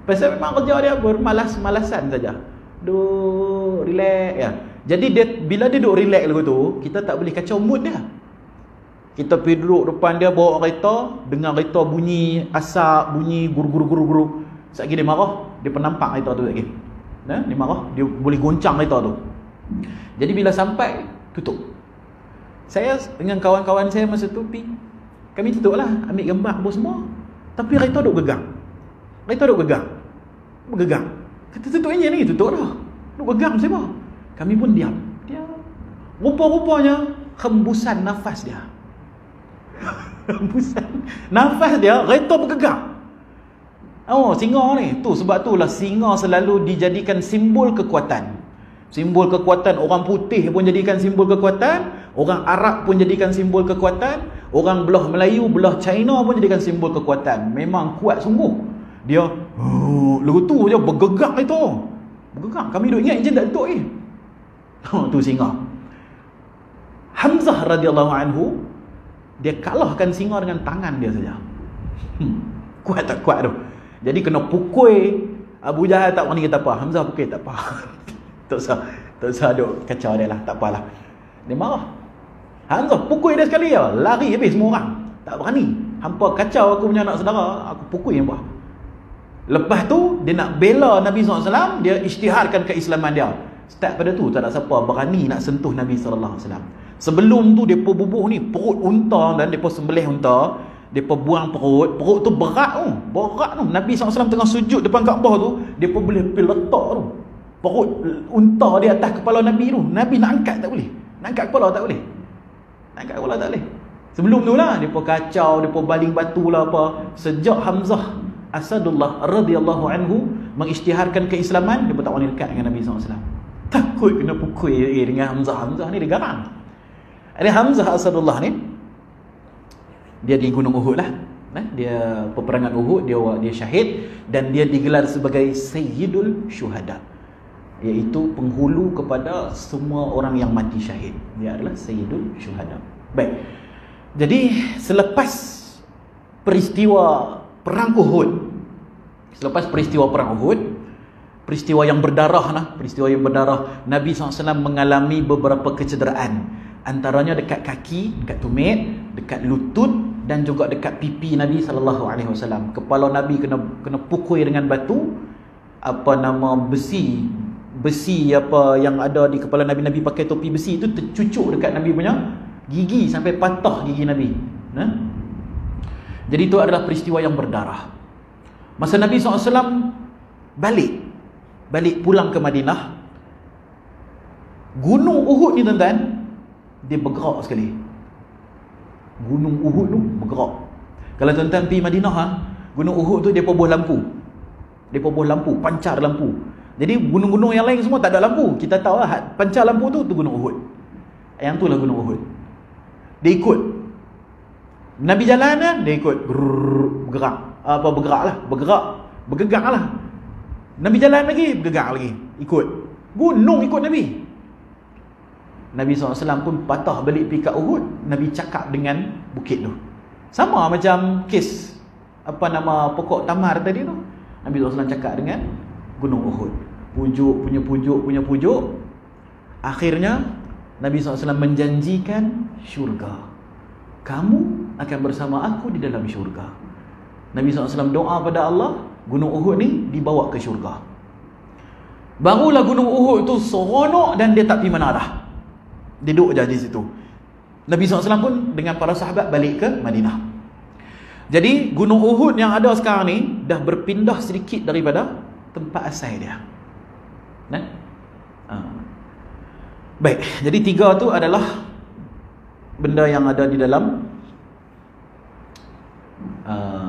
Pasal memang kerja dia bermalas-malasan saja. Duk relax ya. Jadi bila dia duduk relax lagu tu, kita tak boleh kacau mood dia. Kita pergi duduk depan dia, bawa kereta, dengar kereta bunyi asap, bunyi guru-guru. Sekejap dia marah, dia penampak kereta tu lagi. Dia marah, dia boleh goncang kereta tu. Jadi bila sampai, tutup. Saya dengan kawan-kawan saya masa tu kami tutup lah, ambil gambar apa semua. Tapi kereta duk gegang. Bergegang. Kata tutup enjin lagi, tutup dah. Duk gegang siapa? Kami pun diam. Rupa-rupanya hembusan nafas dia. Hembusan nafas dia, kereta bergegang. Oh, singa ni. Sebab itulah singa selalu dijadikan simbol kekuatan. Simbol kekuatan. Orang putih pun jadikan simbol kekuatan. Orang Arab pun jadikan simbol kekuatan. Orang belah Melayu, belah China pun jadikan simbol kekuatan. Memang kuat sungguh. Dia lagu tu je bergegang itu. Bergegang. Kami duk ingat enjin tak tutup ni. Tu singa. Hamzah radhiyallahu anhu, dia kalahkan singa dengan tangan dia saja. Kuat tak kuat tu. Jadi kena pukul. Abu Jahal tak berani kata apa. Hamzah pukul tak apa. Tak usah duk kacau dia lah. Tak apalah. Dia marah. Hamzah pukul dia sekali ya. Lari habis semua orang. Tak berani. Hampa kacau aku punya anak saudara, aku pukul yang buah. Lepas tu dia nak bela Nabi SAW, dia isytiharkan keislaman dia. Start pada tu tak ada siapa berani nak sentuh Nabi SAW. Sebelum tu depa bubuh ni perut unta, dan depa sembelih unta, depa buang perut tu berat tu. Nabi SAW tengah sujud depan Kaabah tu, depa boleh pergi letak tu perut unta di atas kepala Nabi tu. Nabi nak angkat tak boleh. Nak angkat kepala tak boleh. Sebelum tu lah depa kacau, depa baling batu lah apa. Sejak Hamzah Asadullah radhiyallahu anhu mengisytiharkan keislaman, depa tak berani dekat dengan Nabi SAW. Takut kena pukul dengan Hamzah. Hamzah ni dia garang. Ada Hamzah Asadullah ni, dia di Gunung Uhud lah. Dia peperangan Uhud, dia syahid dan dia digelar sebagai Sayyidul Syuhada, iaitu penghulu kepada semua orang yang mati syahid. Dia adalah Sayyidul Syuhada. Baik. Jadi selepas peristiwa perang Uhud, peristiwa yang berdarah Nabi SAW mengalami beberapa kecederaan. Antaranya dekat kaki, dekat tumit, dekat lutut dan juga dekat pipi Nabi SAW. Kepala Nabi kena pukul dengan batu, besi apa yang ada di kepala Nabi. Nabi pakai topi besi itu tercucuk dekat Nabi punya gigi sampai patah gigi Nabi. Jadi itu adalah peristiwa yang berdarah. Masa Nabi SAW balik pulang ke Madinah, Gunung Uhud ni tuan-tuan, dia bergerak sekali. Gunung Uhud tu bergerak. Kalau tuan-tuan pergi Madinah, Gunung Uhud tu dia bubuh lampu, pancar lampu. Jadi gunung-gunung yang lain semua tak ada lampu. Kita tahu lah pancar lampu tu Gunung Uhud. Yang tu lah Gunung Uhud. Dia ikut Nabi jalan kan, dia ikut bergerak lah. Nabi jalan lagi, bergerak lagi, ikut gunung, ikut Nabi. Nabi SAW pun patah balik pergi kat Uhud. Nabi cakap dengan bukit tu. Sama macam kes pokok tamar tadi tu. Nabi SAW cakap dengan Gunung Uhud. Pujuk. Akhirnya Nabi SAW menjanjikan syurga. Kamu akan bersama aku di dalam syurga. Nabi SAW doa pada Allah, Gunung Uhud ni dibawa ke syurga. Barulah Gunung Uhud tu seronok dan dia tak pergi mana dah. Dia duduk je di situ. Nabi SAW pun dengan para sahabat balik ke Madinah. Jadi Gunung Uhud yang ada sekarang ni dah berpindah sedikit daripada tempat asal dia. Baik, jadi 3 tu adalah benda yang ada di dalam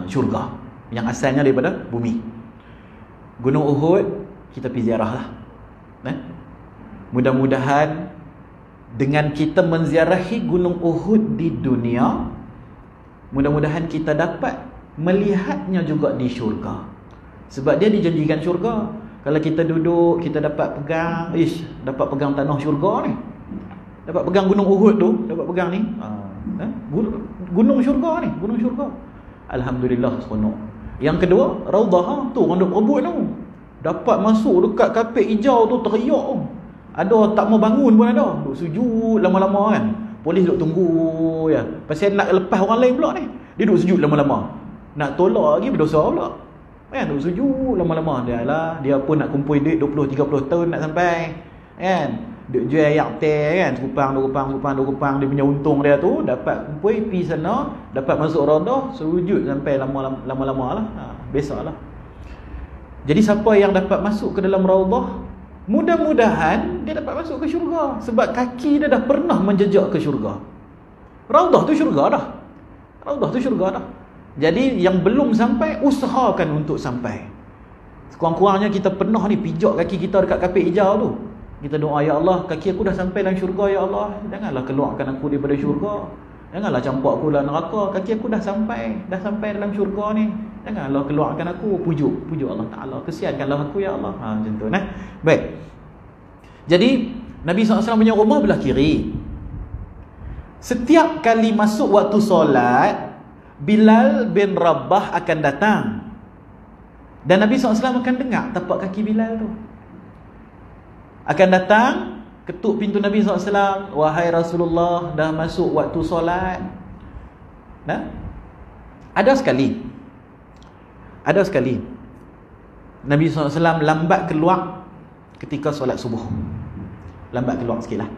syurga, yang asalnya daripada bumi. Gunung Uhud kita pergi ziarah lah. Mudah-mudahan dengan kita menziarahi Gunung Uhud di dunia, mudah-mudahan kita dapat melihatnya juga di syurga. Sebab dia dijanjikan syurga. Kalau kita duduk, kita dapat pegang tanah syurga ni. Dapat pegang Gunung Uhud tu, dapat pegang ni. Gunung syurga ni, gunung syurga. Alhamdulillah seronok. Yang kedua, Raudhah tu orang duk berebut tu. Dapat masuk dekat kapet hijau tu, teriak tu. Ada tak mau bangun pun ada. Duk sujud lama-lama kan. Polis duk tunggu ya. Pasal nak lepas orang lain pula ni. Dia duk sujud lama-lama. Nak tolak lagi berdosa pula. Kan duk sujud lama-lama. Dia pun nak kumpul duit 20-30 tahun nak sampai. Kan? Duk jual yak teh kan. Rupang dia punya untung dia tu dapat kumpul pergi sana, dapat masuk Raudhah, sujud sampai lama-lama lah. Besoklah. Jadi siapa yang dapat masuk ke dalam Raudhah, mudah-mudahan dia dapat masuk ke syurga. Sebab kaki dia dah pernah menjejak ke syurga. Raudhah tu syurga dah. Jadi yang belum sampai, usahakan untuk sampai. Sekurang-kurangnya kita pernah ni pijak kaki kita dekat kapet hijau tu. Kita doa, ya Allah, kaki aku dah sampai dalam syurga, ya Allah, janganlah keluarkan aku daripada syurga. Janganlah campak aku dalam neraka. Kaki aku dah sampai dalam syurga ni. Janganlah keluarkan aku. Pujuk Allah Ta'ala, kesiankanlah aku, ya Allah. Macam tu nah. Baik. Jadi Nabi SAW punya rumah belah kiri. Setiap kali masuk waktu solat, Bilal bin Rabah akan datang. Dan Nabi SAW akan dengar tapak kaki Bilal tu. Akan datang, ketuk pintu Nabi SAW. Wahai Rasulullah, dah masuk waktu solat. Nah? Ada sekali Nabi SAW lambat keluar ketika solat subuh. Lambat keluar sikit lah.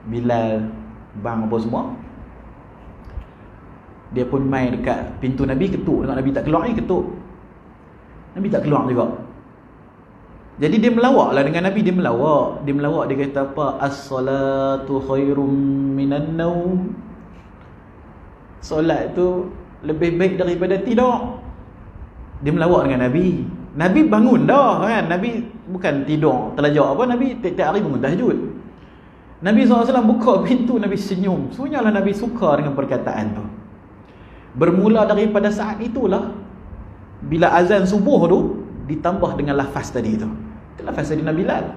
Bilal bang apa semua, dia pun main dekat pintu Nabi, ketuk. Tengok Nabi tak keluar ni, ketuk. Nabi tak keluar juga. Jadi dia melawak lah dengan Nabi. Dia melawak. Dia kata apa? As-salatu khairum minan naum. solat tu lebih baik daripada tidur. Dia melawak dengan Nabi. Nabi bangun dah kan. Nabi bukan tidur terlajak apa, Nabi tiap hari bangun tahajud. Nabi SAW buka pintu, Nabi senyum. Sunyalah Nabi suka dengan perkataan tu. Bermula daripada saat itulah, bila azan subuh tu ditambah dengan lafaz tadi tu. Itu lafaz Sayyidina Bilal.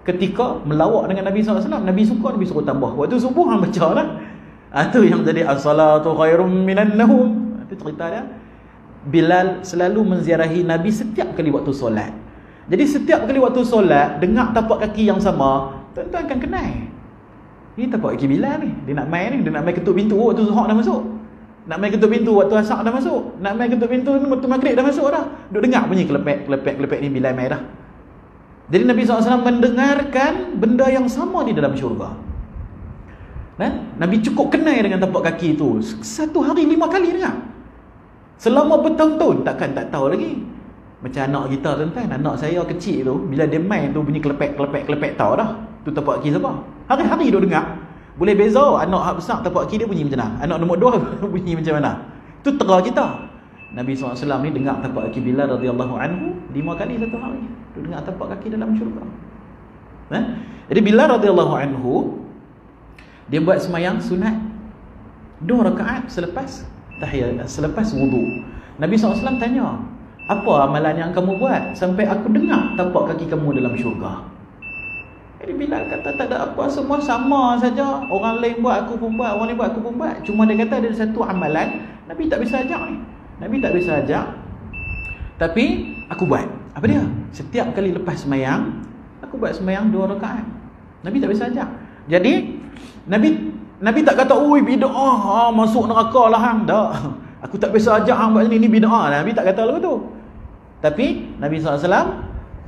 Ketika melawak dengan Nabi SAW, Nabi suka, Nabi suruh tambah. Waktu subuh hang baca lah. Itu yang jadi as-salatu khairum minan nahum. Itu cerita dia. Bilal selalu menziarahi Nabi setiap kali waktu solat. Jadi setiap kali waktu solat, dengar tapak kaki yang sama, tuan-tuan akan kenal. Ni tapak kaki Bilal ni. Dia nak main ni, dia nak main ketuk pintu waktu zuhur dah masuk. Nak main ketuk pintu waktu asar dah masuk. Nak main ketuk pintu waktu maghrib dah masuk dah. Duk dengar bunyi kelepek ni Bilal main dah. Jadi Nabi SAW mendengarkan benda yang sama di dalam syurga. Nabi cukup kenal dengan tapak kaki itu. Satu hari 5 kali dengar. Selama bertahun-tahun takkan tak tahu lagi. Macam anak kita tuan-tuan, anak saya kecil tu, bila dia main tu bunyi kelepek tahu dah. Tu tapak kaki siapa? Hari-hari dia dengar. Boleh beza anak hak besar tapak kaki dia bunyi macam mana, anak nombor 2 bunyi macam mana. Tu tera kita. Nabi SAW ni dengar tapak kaki Bilal radhiyallahu anhu 5 kali satu hari. Dia dengar tapak kaki dalam syurga. Jadi Bilal radhiyallahu anhu dia buat semayang sunat 2 rakaat selepas tahiyat, selepas wudu. Nabi SAW tanya, apa amalan yang kamu buat sampai aku dengar tapak kaki kamu dalam syurga? Jadi Bilal kata, tak ada apa, semua sama saja. Orang lain buat aku pun buat, orang lain buat aku pun buat. Cuma dia kata ada satu amalan Nabi tak bisa ajak ni. Nabi tak bisa ajak, tapi aku buat. Apa dia? Setiap kali lepas semayang, aku buat semayang 2 rakaat. Nabi tak bisa ajak. Jadi Nabi tak kata, oi bid'ah, masuk neraka lah hang. Tak. Aku tak bisa ajak hang buat ni bid'ah. Nabi tak kata lagu tu. Tapi Nabi SAW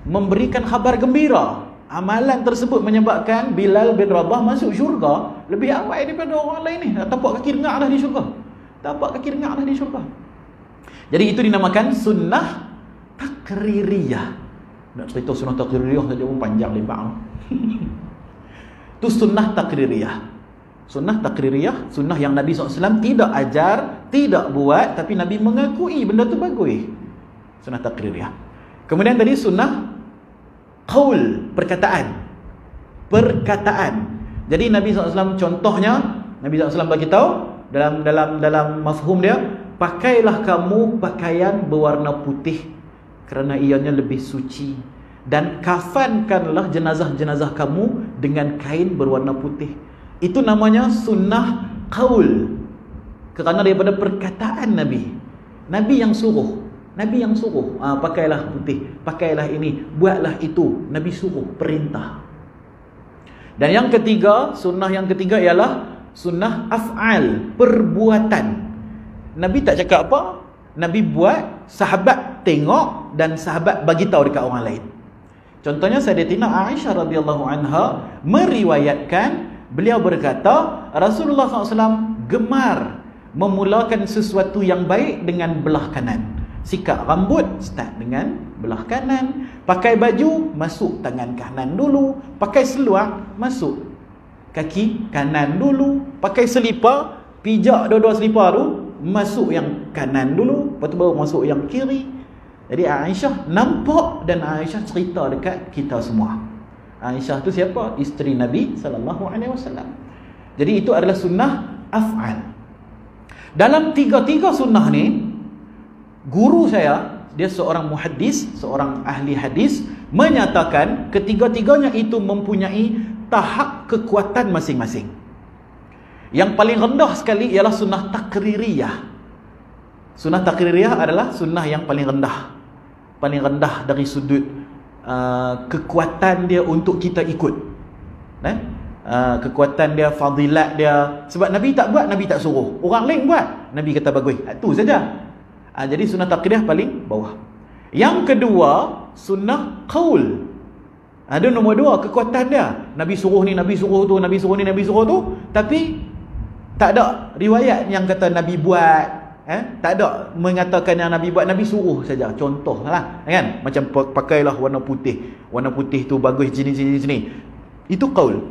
memberikan khabar gembira. Amalan tersebut menyebabkan Bilal bin Rabah masuk syurga lebih awal daripada orang lain ni. Tapak kaki dengar dah di syurga. Tapak kaki dengar dah di syurga. Jadi itu dinamakan sunnah takririyah. Nak cerita sunnah takririyah saja pun panjang lebar. Itu sunnah takririyah. Sunnah takririyah, sunnah yang Nabi SAW tidak ajar, tidak buat, tapi Nabi mengakui benda tu bagus. Sunnah takririyah. Kemudian tadi sunnah qaul, perkataan. Jadi Nabi SAW contohnya, Nabi SAW bagi tahu dalam mafhum dia, pakailah kamu pakaian berwarna putih kerana ianya lebih suci, dan kafankanlah jenazah-jenazah kamu dengan kain berwarna putih. Itu namanya sunnah qaul, kerana daripada perkataan Nabi. Nabi yang suruh, pakailah putih, pakailah ini, buatlah itu. Nabi suruh, perintah. Dan yang ketiga, sunnah yang ketiga ialah sunnah af'al, perbuatan. Nabi tak cakap apa, Nabi buat, sahabat tengok dan sahabat bagi tahu dekat orang lain. Contohnya Sayyidatina Aisyah radhiyallahu anha meriwayatkan, beliau berkata, Rasulullah SAW gemar memulakan sesuatu yang baik dengan belah kanan. Sikat rambut, start dengan belah kanan. Pakai baju, masuk tangan kanan dulu. Pakai seluar, masuk kaki kanan dulu. Pakai selipar, pijak dua-dua selipar tu, masuk yang kanan dulu, lepas tu baru masuk yang kiri. Jadi Aisyah nampak dan Aisyah cerita dekat kita semua. Aisyah tu siapa? Isteri Nabi SAW. Jadi itu adalah sunnah af'al. Dalam tiga-tiga sunnah ni, guru saya, dia seorang muhaddis, seorang ahli hadis, menyatakan ketiga-tiganya itu mempunyai tahap kekuatan masing-masing. Yang paling rendah sekali ialah sunnah takririyah. Sunnah takririyah adalah sunnah yang paling rendah. Paling rendah dari sudut kekuatan dia untuk kita ikut. Kekuatan dia, fadilat dia. Sebab Nabi tak buat, Nabi tak suruh. Orang lain buat, Nabi kata bagus. Itu saja. Jadi sunnah takririyah paling bawah. Yang kedua, sunnah qaul. Ada nombor 2, kekuatan dia. Nabi suruh ni, Nabi suruh tu, Nabi suruh ni, Nabi suruh tu. Tapi tak ada riwayat yang kata Nabi buat. Tak ada mengatakan yang Nabi buat, Nabi suruh saja. Contoh lah, kan? Macam pakailah warna putih. Warna putih tu bagus sini. Itu qaul.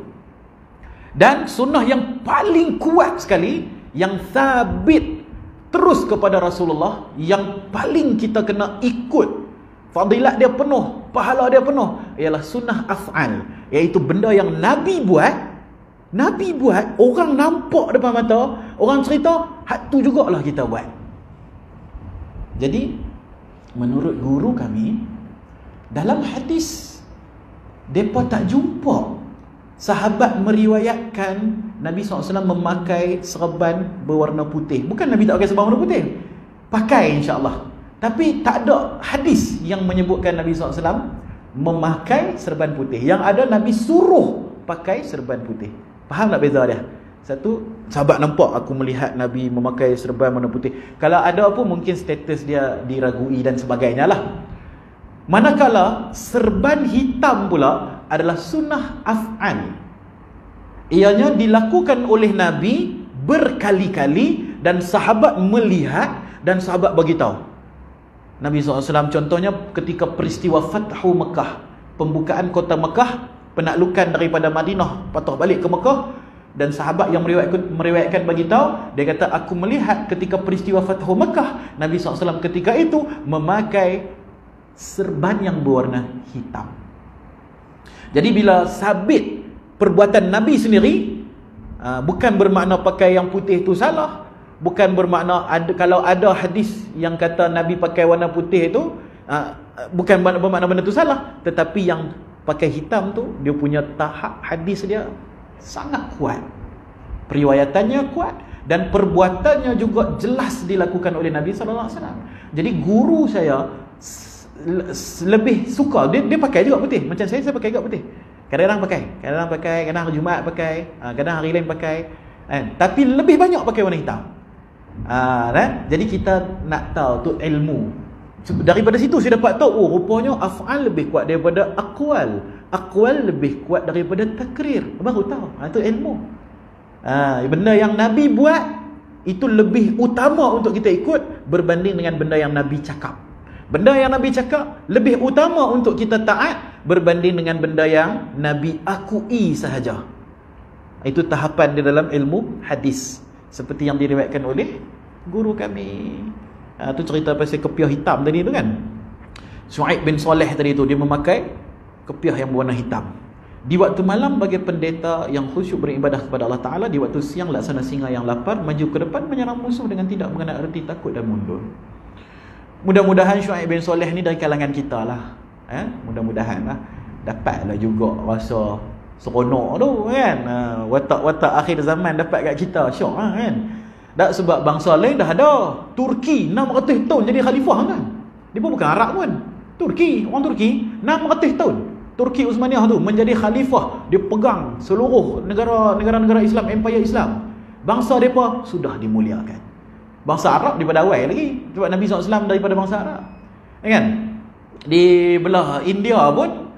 Dan sunnah yang paling kuat sekali yang sabit terus kepada Rasulullah, yang paling kita kena ikut, fadilat dia penuh, pahala dia penuh, ialah sunnah af'al, iaitu benda yang Nabi buat, orang nampak depan mata, orang cerita, hak tu jugalah kita buat. Jadi menurut guru kami, dalam hadis mereka tak jumpa sahabat meriwayatkan Nabi SAW memakai serban berwarna putih. Bukan Nabi tak pakai serban warna putih, pakai insya-Allah, tapi tak ada hadis yang menyebutkan Nabi SAW memakai serban putih. Yang ada Nabi suruh pakai serban putih. Faham tak beza dia? Satu, sahabat nampak aku melihat Nabi memakai serban warna putih. Kalau ada pun mungkin status dia diragui dan sebagainya lah. Manakala serban hitam pula adalah sunnah af'al, ianya dilakukan oleh Nabi berkali-kali dan sahabat melihat dan sahabat bagi tahu. Nabi SAW contohnya ketika peristiwa Fathu Mekah, pembukaan kota Mekah, penaklukan daripada Madinah patah balik ke Mekah, dan sahabat yang meriwayatkan bagi tahu, dia kata aku melihat ketika peristiwa Fathu Mekah, Nabi SAW ketika itu memakai serban yang berwarna hitam. Jadi bila sabit perbuatan Nabi sendiri, bukan bermakna pakai yang putih itu salah, bukan bermakna kalau ada hadis yang kata Nabi pakai warna putih itu, bukan bermakna benda itu salah, tetapi yang pakai hitam tu dia punya tahap hadis dia sangat kuat, periwayatannya kuat, dan perbuatannya juga jelas dilakukan oleh Nabi SAW. Jadi guru saya lebih suka dia pakai juga putih. Macam saya pakai juga putih. Kadang-kadang pakai, kadang hari Jumaat pakai, kadang hari lain pakai, tapi lebih banyak pakai warna hitam. Jadi kita nak tahu tu ilmu. Daripada situ saya dapat tahu, oh rupanya af'al lebih kuat daripada aqwal lebih kuat daripada takrir. Baru tahu, itu ilmu. Benda yang Nabi buat itu lebih utama untuk kita ikut berbanding dengan benda yang Nabi cakap. Benda yang Nabi cakap lebih utama untuk kita taat berbanding dengan benda yang Nabi akui sahaja. Itu tahapan di dalam ilmu hadis, seperti yang diriwayatkan oleh guru kami. Itu cerita pasal kepiah hitam tadi tu kan. Shu'aib bin Saleh tadi tu, dia memakai kepiah yang berwarna hitam. Di waktu malam bagi pendeta yang khusyuk beribadah kepada Allah Ta'ala, di waktu siang laksana singa yang lapar, maju ke depan menyerang musuh dengan tidak mengenal erti takut dan mundur. Mudah-mudahan Shu'aib bin Saleh ni dari kalangan kita lah. Mudah-mudahan lah dapatlah juga rasa seronok tu kan. Watak-watak akhir zaman dapat kat kita, syok lah kan. Tak sebab bangsa lain dah ada. Turki 600 tahun jadi khalifah kan. Dia pun bukan Arab pun. Turki, orang Turki 600 tahun. Turki Uthmaniyah tu menjadi khalifah. Dia pegang seluruh negara-negara Islam, empire Islam. Bangsa mereka sudah dimuliakan. Bangsa Arab daripada awal lagi, sebab Nabi SAW daripada bangsa Arab, kan? Di belah India pun,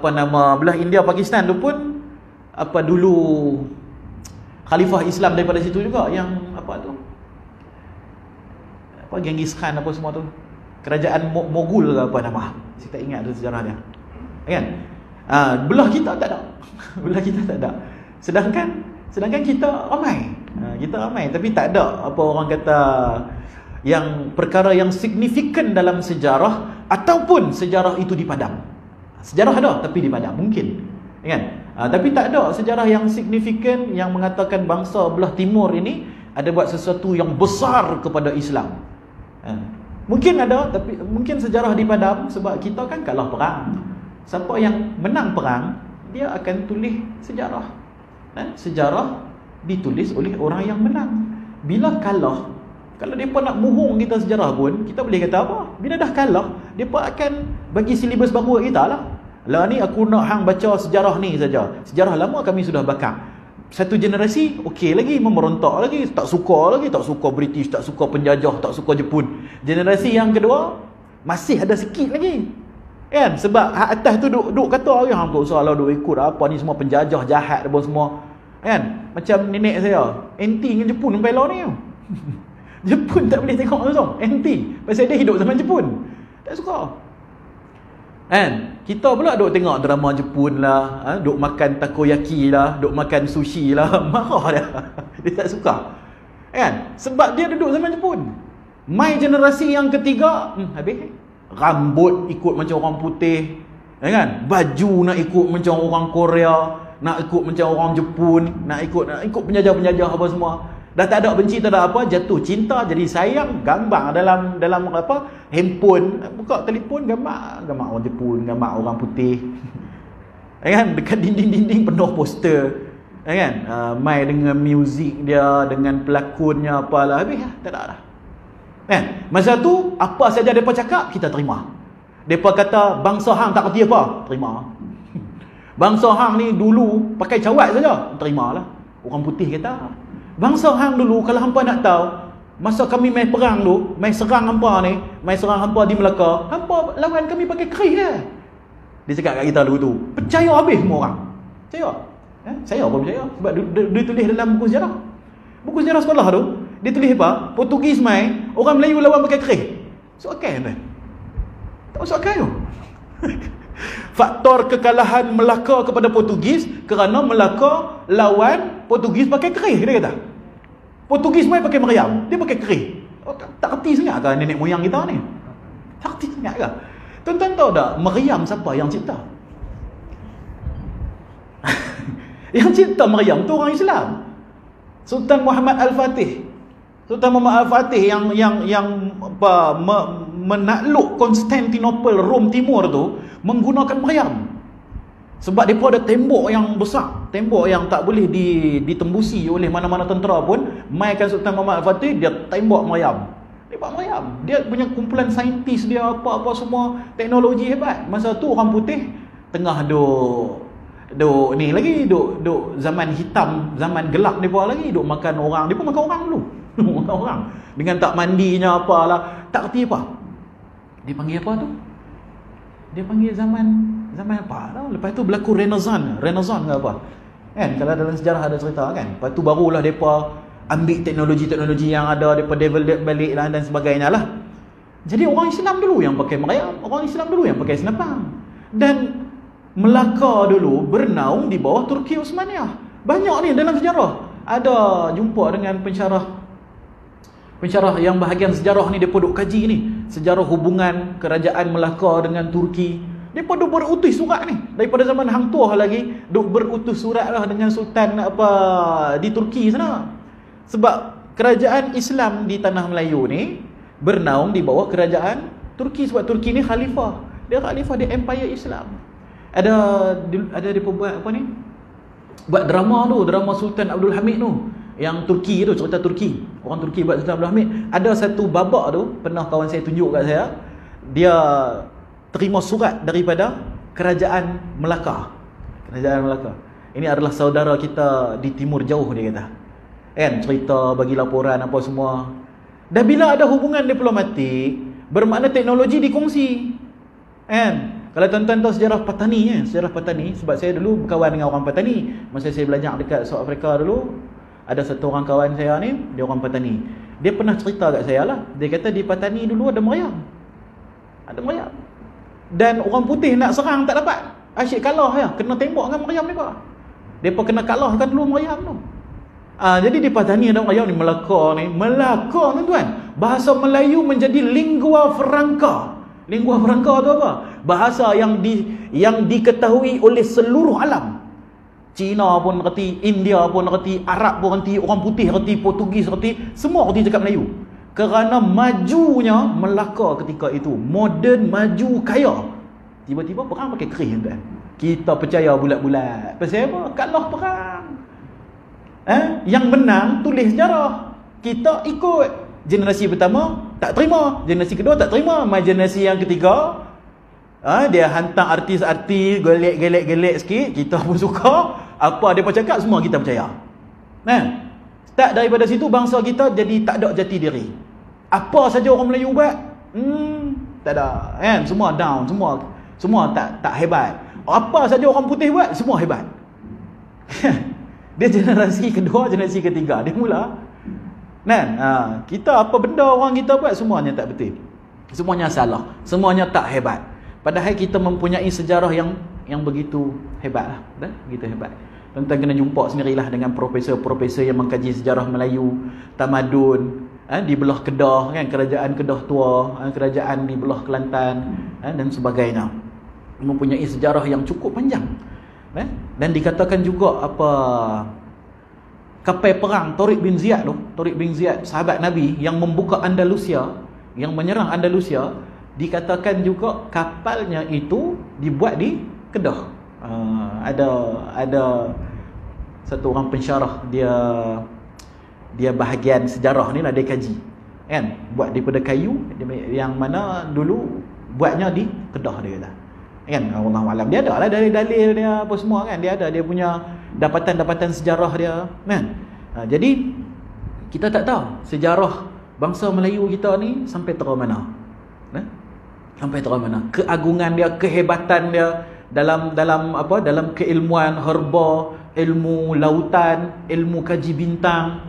belah India Pakistan tu pun dulu khalifah Islam daripada situ juga, yang Genghis Khan semua tu, kerajaan Mogul ke apa nama, saya tak ingat tu sejarah dia, kan? Belah kita tak ada. Belah kita tak ada. Sedangkan kita ramai. Kita ramai, tapi tak ada orang kata yang perkara yang signifikan dalam sejarah, ataupun sejarah itu dipadam. Sejarah ada tapi dipadam mungkin, kan? Tapi tak ada sejarah yang signifikan yang mengatakan bangsa belah timur ini ada buat sesuatu yang besar kepada Islam. Mungkin ada, tapi mungkin sejarah dipadam sebab kita kan kalah perang. Siapa yang menang perang, dia akan tulis sejarah. Sejarah ditulis oleh orang yang menang. Bila kalah, kalau mereka nak muhung kita sejarah pun, kita boleh kata apa? Bila dah kalah, mereka akan bagi silibus baru kita lah. Lah ni aku nak hang baca sejarah ni saja. Sejarah lama kami sudah bakar. Satu generasi okey lagi, memerontak lagi, tak suka British, tak suka penjajah, tak suka Jepun. Generasi yang kedua masih ada sikit lagi, kan? Sebab hak atas tu duk kata hang tak usah lah duk ikut apa ni semua penjajah jahat apa semua, kan? Macam nenek saya anti dengan Jepun sampai lah ni. Jepun tak boleh tengok langsung, anti pasal dia hidup zaman Jepun, tak suka, kan? Kita pula duk tengok drama Jepun lah, duk makan takoyaki lah, duk makan sushi lah, marah dia. Dia tak suka, Kan? Sebab dia duduk zaman Jepun. Mai generasi yang ketiga, habis. Rambut ikut macam orang putih, kan? Baju nak ikut macam orang Korea, nak ikut macam orang Jepun, nak ikut penjajah-penjajah apa semua. Dah tak ada benci, tak ada apa, jatuh cinta, jadi sayang, gambar dalam apa? Handphone, buka telefon, gambar orang Jepun, gambar orang putih. Kan? Dekat dinding-dinding penuh poster. Kan? Mai dengan muzik dia, dengan pelakonnya apalah, habis lah, tak ada dah. Kan? Masa tu apa saja depa cakap kita terima. Depa kata bangsa hang tak kerti apa, terima. Bangsa hang ni dulu pakai cawat saja, terimalah. Orang putih kata, bangsa hang dulu kalau hampa nak tahu, masa kami main perang tu, main serang hampa ni, main serang hampa di Melaka, hampa lawan kami pakai keris je. Dia cakap kat kita dulu tu. Percaya habis semua orang. Percaya? Saya pun percaya sebab dia tulis dalam buku sejarah. Buku sejarah sekolah tu, dia tulis apa? Portugis main, orang Melayu lawan pakai keris. Masuk akal kan? Tak masuk akal tu. Faktor kekalahan Melaka kepada Portugis kerana Melaka lawan Portugis pakai keris, dia kata. Portugis main pakai meriam, dia pakai keris. Tak kerti sangat ke nenek moyang kita ni? Tak kerti sangat ke? Tuan-tuan tahu tak meriam siapa yang cipta? Yang cipta meriam tu orang Islam. Sultan Muhammad Al-Fatih. Sultan Muhammad Al-Fatih yang menakluk Konstantinopel, Rom Timur tu menggunakan meriam. Sebab mereka ada tembok yang besar, tembok yang tak boleh ditembusi oleh mana-mana tentera pun. Mainkan Sultan Muhammad Al-Fatih, dia tembak meriam. Tembak meriam. Dia punya kumpulan saintis dia, apa-apa semua, teknologi hebat. Masa tu orang putih tengah duk ni lagi, duk zaman hitam, zaman gelap depa lagi, duk makan orang. Depa makan orang dulu. Makan orang. Dengan tak mandinya apalah, tak kerti apa. Dia panggil apa tu? Dia panggil zaman apa tau. Lepas tu berlaku Renaissance ke apa. Kan kalau dalam sejarah ada cerita kan. Lepas tu barulah depa ambil teknologi-teknologi yang ada, depa develop balik lah dan sebagainya lah. Jadi orang Islam dulu yang pakai meriam, orang Islam dulu yang pakai senapang. Dan Melaka dulu bernaung di bawah Turki Osmaniyah. Banyak ni dalam sejarah. Ada jumpa dengan pensyarah yang bahagian sejarah ni, depa duk kaji ni sejarah hubungan kerajaan Melaka dengan Turki. Depa duk berutus surat ni daripada zaman Hang Tuah lagi, duk berutus surat lah dengan sultan apa di Turki sana. Sebab kerajaan Islam di tanah Melayu ni bernaung di bawah kerajaan Turki, sebab Turki ni khalifah. Dia khalifah, dia empire Islam. Ada depa buat apa ni? Buat drama tu, drama Sultan Abdul Hamid tu. Yang Turki tu, cerita Turki. Orang Turki buat Sultan Abdul Hamid. Ada satu babak tu, pernah kawan saya tunjuk kat saya. Dia terima surat daripada kerajaan Melaka. Kerajaan Melaka. Ini adalah saudara kita di timur jauh, dia kata. Kan, cerita, bagi laporan apa semua. Dan bila ada hubungan diplomatik, bermakna teknologi dikongsi. Kan? Kalau tuan-tuan tahu sejarah Patani, sejarah Patani, sebab saya dulu berkawan dengan orang Patani. Masa saya belajar dekat South Africa dulu, ada satu orang kawan saya ni, dia orang Patani. Dia pernah cerita kat saya lah, dia kata di Patani dulu ada meriam. Ada meriam. Dan orang putih nak serang tak dapat. Asyik kalah ya, kena tembak dengan meriam mereka. Depa kena kalahkan dulu meriam tu. Jadi di Patani ada meriam ni. Melaka tuan-tuan, bahasa Melayu menjadi lingua franca. Lingua franca tu apa? Bahasa yang diketahui oleh seluruh alam. Cina pun reti, India pun reti, Arab pun reti, orang putih reti, Portugis reti, semua reti cakap Melayu. Kerana majunya Melaka ketika itu, moden, maju, kaya. Tiba-tiba perang pakai keris kan. Kita percaya bulat-bulat. Pasal apa? Kalah perang. Yang menang tulis sejarah. Kita ikut. Generasi pertama tak terima, generasi kedua tak terima, generasi yang ketiga dia hantar artis-artis gelek sikit, kita pun suka. Apa dia cakap semua kita percaya. Start daripada situ bangsa kita jadi tak ada jati diri. Apa saja orang Melayu buat, tak ada kan, semua down, semua tak hebat. Apa saja orang putih buat, semua hebat. Dia generasi kedua, generasi ketiga, dia mula kita apa benda orang kita buat semuanya tak betul. Semuanya salah, semuanya tak hebat. Padahal kita mempunyai sejarah yang begitu hebat lah, begitu hebat. Tuan-tuan kena jumpa sendirilah dengan profesor-profesor yang mengkaji sejarah Melayu, tamadun, di belah Kedah kan, kerajaan Kedah tua, kerajaan di belah Kelantan, dan sebagainya. Mempunyai sejarah yang cukup panjang. Dan dikatakan juga apa, kapal perang Tariq bin Ziyad, sahabat Nabi yang membuka Andalusia, yang menyerang Andalusia, dikatakan juga kapalnya itu dibuat di Kedah. Ada satu orang pensyarah, dia bahagian sejarah ni lah dia kaji kan, buat daripada kayu yang mana dulu buatnya di Kedah, dia kata kan. Wallahualam, dia ada lah dari dalil dia apa semua kan, dia ada dia punya dapatan-dapatan sejarah dia kan. Jadi kita tak tahu sejarah bangsa Melayu kita ni sampai terang mana, sampai terang mana keagungan dia, kehebatan dia dalam keilmuan herba, ilmu lautan, ilmu kaji bintang.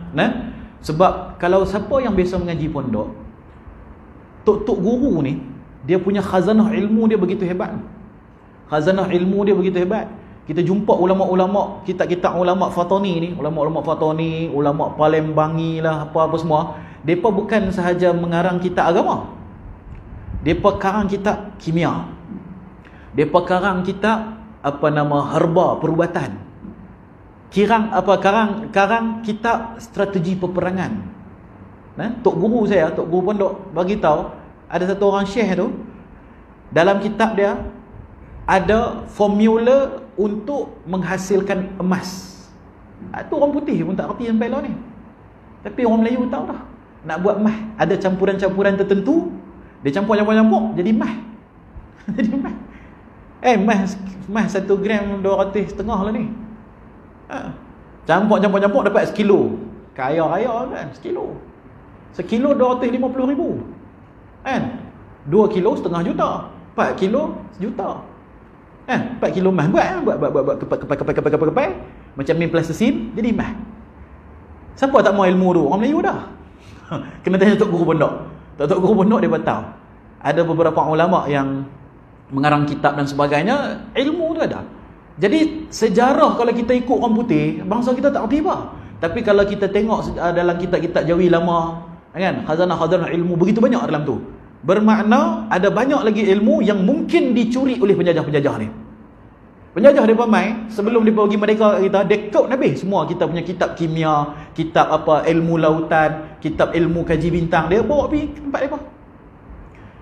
Sebab kalau siapa yang biasa mengaji pondok, tok guru ni, dia punya khazanah ilmu dia begitu hebat. Khazanah ilmu dia begitu hebat. Kita jumpa ulama-ulama, kitab-kitab ulama Fatani ni, ulama-ulama Fatani, ulama Palembangi lah, apa-apa semua, depa bukan sahaja mengarang kitab agama, depa karang kitab kimia, depa karang kitab herba perubatan, karang kitab strategi peperangan. Tok guru pondok bagi tahu, ada satu orang syekh tu, dalam kitab dia ada formula untuk menghasilkan emas. Tu orang putih pun tak reti sampai lah ni, tapi orang Melayu tahu dah. Nak buat emas ada campuran-campuran tertentu, dia campur jadi emas. Jadi emas. Emas 1 gram 200 setengah lah ni. Campur dapat sekilo. Kaya kan, sekilo 250,000 kan. 2 kilo setengah juta, 4 kilo sejuta kan. 4 kilo emas buat kepai macam min plastisin jadi emas. Siapa tak mau ilmu tu? Orang Melayu dah. Kena tanya tok guru pondok. Tok guru pondok dia tahu. Ada beberapa ulama yang mengarang kitab dan sebagainya, ilmu tu ada. Jadi sejarah kalau kita ikut orang putih, bangsa kita tak erti apa. Tapi kalau kita tengok dalam kitab-kitab Jawi lama kan, khazanah ilmu begitu banyak dalam tu. Bermakna ada banyak lagi ilmu yang mungkin dicuri oleh penjajah-penjajah ni. Penjajah dia mai sebelum dia pergi merdeka kita, dia kau habis semua kita punya kitab kimia, kitab ilmu lautan, kitab ilmu kaji bintang, dia bawa pergi tempat depa.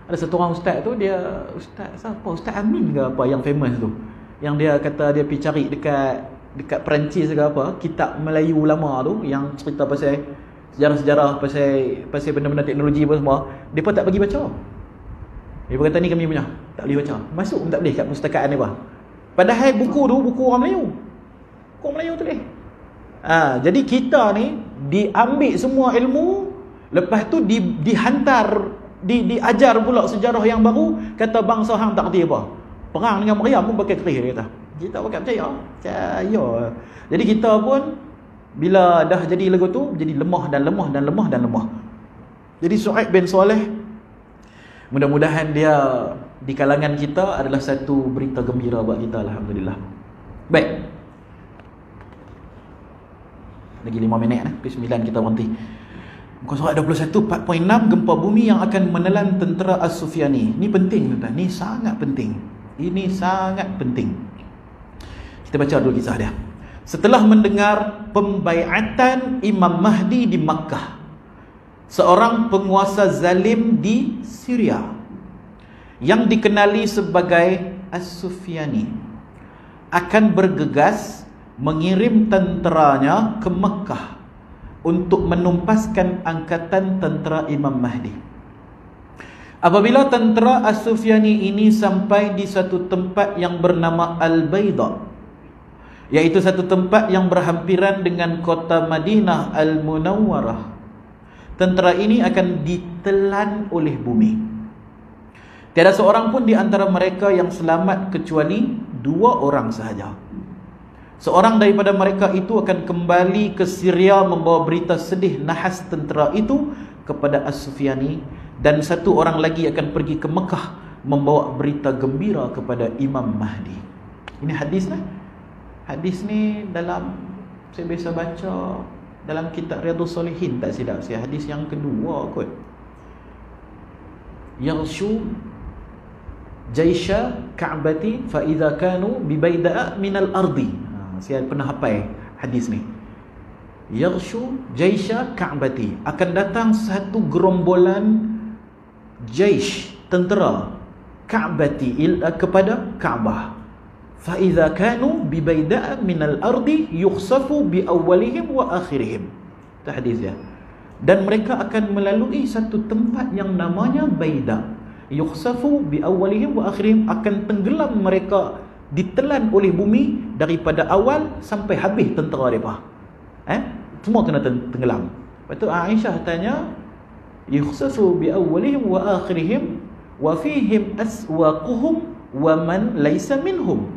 Ada satu orang ustaz tu, dia Ustaz Amin ke apa yang famous tu, yang dia kata dia pergi cari dekat Perancis ke apa, kitab Melayu lama tu yang cerita pasal sejarah-sejarah pasal benda-benda teknologi apa semua, depa tak bagi baca. Depa kata ni kami punya, tak boleh baca. Masuk pun tak boleh kat perpustakaan depa. Padahal buku tu buku orang Melayu. Buku Melayu tulis. Jadi kita ni diambil semua ilmu, lepas tu dihantar, diajar pula sejarah yang baru, kata bangsa hang tak erti apa. Perang dengan Meriam pun pakai kerih, dia kata. Kita pakai percaya. Jadi kita pun bila dah jadi lagu tu, jadi lemah. Jadi Su'aib bin Saleh, mudah-mudahan dia di kalangan kita adalah satu berita gembira buat kita, alhamdulillah. Baik. Lagi 5 minit pukul 9 kita berhenti. Muka surat 21 4.6, gempa bumi yang akan menelan tentera As-Sufyani. Ini penting tuan-tuan, ini sangat penting. Ini sangat penting. Kita baca dulu kisah dia. Setelah mendengar pembaiatan Imam Mahdi di Makkah, seorang penguasa zalim di Syria yang dikenali sebagai As-Sufyani akan bergegas mengirim tenteranya ke Mekah untuk menumpaskan angkatan tentera Imam Mahdi. Apabila tentera As-Sufyani ini sampai di satu tempat yang bernama Al-Bayda, iaitu satu tempat yang berhampiran dengan kota Madinah Al-Munawwarah, tentera ini akan ditelan oleh bumi. Tiada seorang pun di antara mereka yang selamat kecuali 2 orang sahaja. Seorang daripada mereka itu akan kembali ke Syria membawa berita sedih nahas tentera itu kepada As-Sufyani, dan 1 orang lagi akan pergi ke Mekah membawa berita gembira kepada Imam Mahdi. Ini hadis lah. Hadis ni dalam, saya biasa baca dalam kitab Riyadhus Shalihin, tak silap saya, hadis yang kedua kot. Yarshu jaisha ka'bati fa idza kanu bi bayda'a min al-ardi. Saya pernah hafal hadis ni. Yarshu jaisha ka'bati, akan datang satu gerombolan jaish, tentera Ka'bati, kepada Kaabah. Fa idza kanu bi bayda'a min al-ardi yukhsafu bi awwalihim wa akhirihim. Itu hadis dia. Dan mereka akan melalui satu tempat yang namanya Baida. Yukhsafu bi awwalihim wa akhirihim, akan tenggelam mereka, ditelan oleh bumi daripada awal sampai habis tentera mereka. Semua kena tenggelam. Lepas tu Aisyah tanya, yukhsafu bi awwalihim wa akhirihim wa fihim aswaquhum wa man laysa minhum.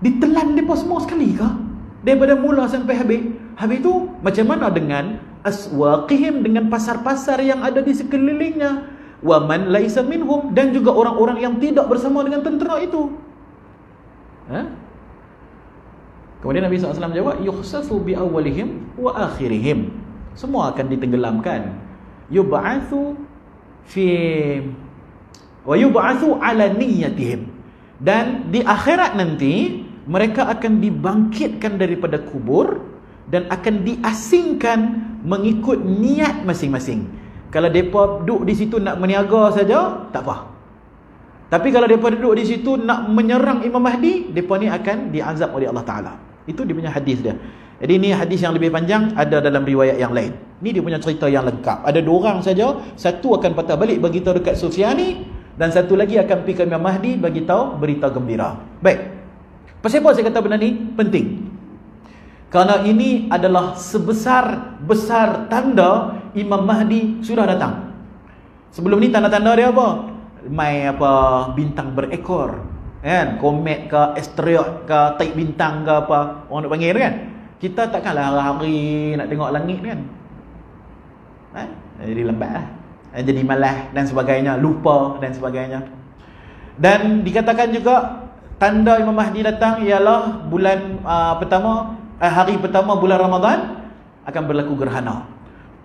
Ditelan mereka semua sekali kah? Daripada mula sampai habis. Habis tu macam mana dengan aswaqihim, dengan pasar-pasar yang ada di sekelilingnya, wa man laysa minhum, dan juga orang-orang yang tidak bersama dengan tentera itu. Kemudian Nabi SAW jawab, yukhsafu bi awwalihim wa akhirihim. Semua akan ditenggelamkan. Yub'atsu fi wa yub'atsu ala niyyatihim. Dan di akhirat nanti mereka akan dibangkitkan daripada kubur dan akan diasingkan mengikut niat masing-masing. Kalau mereka duduk di situ nak meniaga saja, tak apa. Tapi kalau mereka duduk di situ nak menyerang Imam Mahdi, mereka ni akan diazab oleh Allah Ta'ala. Itu dia punya hadis dia. Jadi ini hadis yang lebih panjang, ada dalam riwayat yang lain. Ini dia punya cerita yang lengkap. Ada dua orang saja, satu akan patah balik bagi tahu dekat Sufyani, dan satu lagi akan pergi ke Imam Mahdi bagi tahu berita gembira. Baik. Pasal apa saya kata benda ni penting? Kerana ini adalah sebesar-besar tanda Imam Mahdi sudah datang. Sebelum ni tanda-tanda dia apa? Mai apa, bintang berekor, kan? Komet ke, asteroid ke, taik bintang ke apa, orang nak panggil kan? Kita takkanlah hari-hari nak tengok langit kan? Jadi lambat lah, jadi malas dan sebagainya, lupa dan sebagainya. Dan dikatakan juga tanda Imam Mahdi datang ialah bulan hari pertama bulan Ramadan akan berlaku gerhana.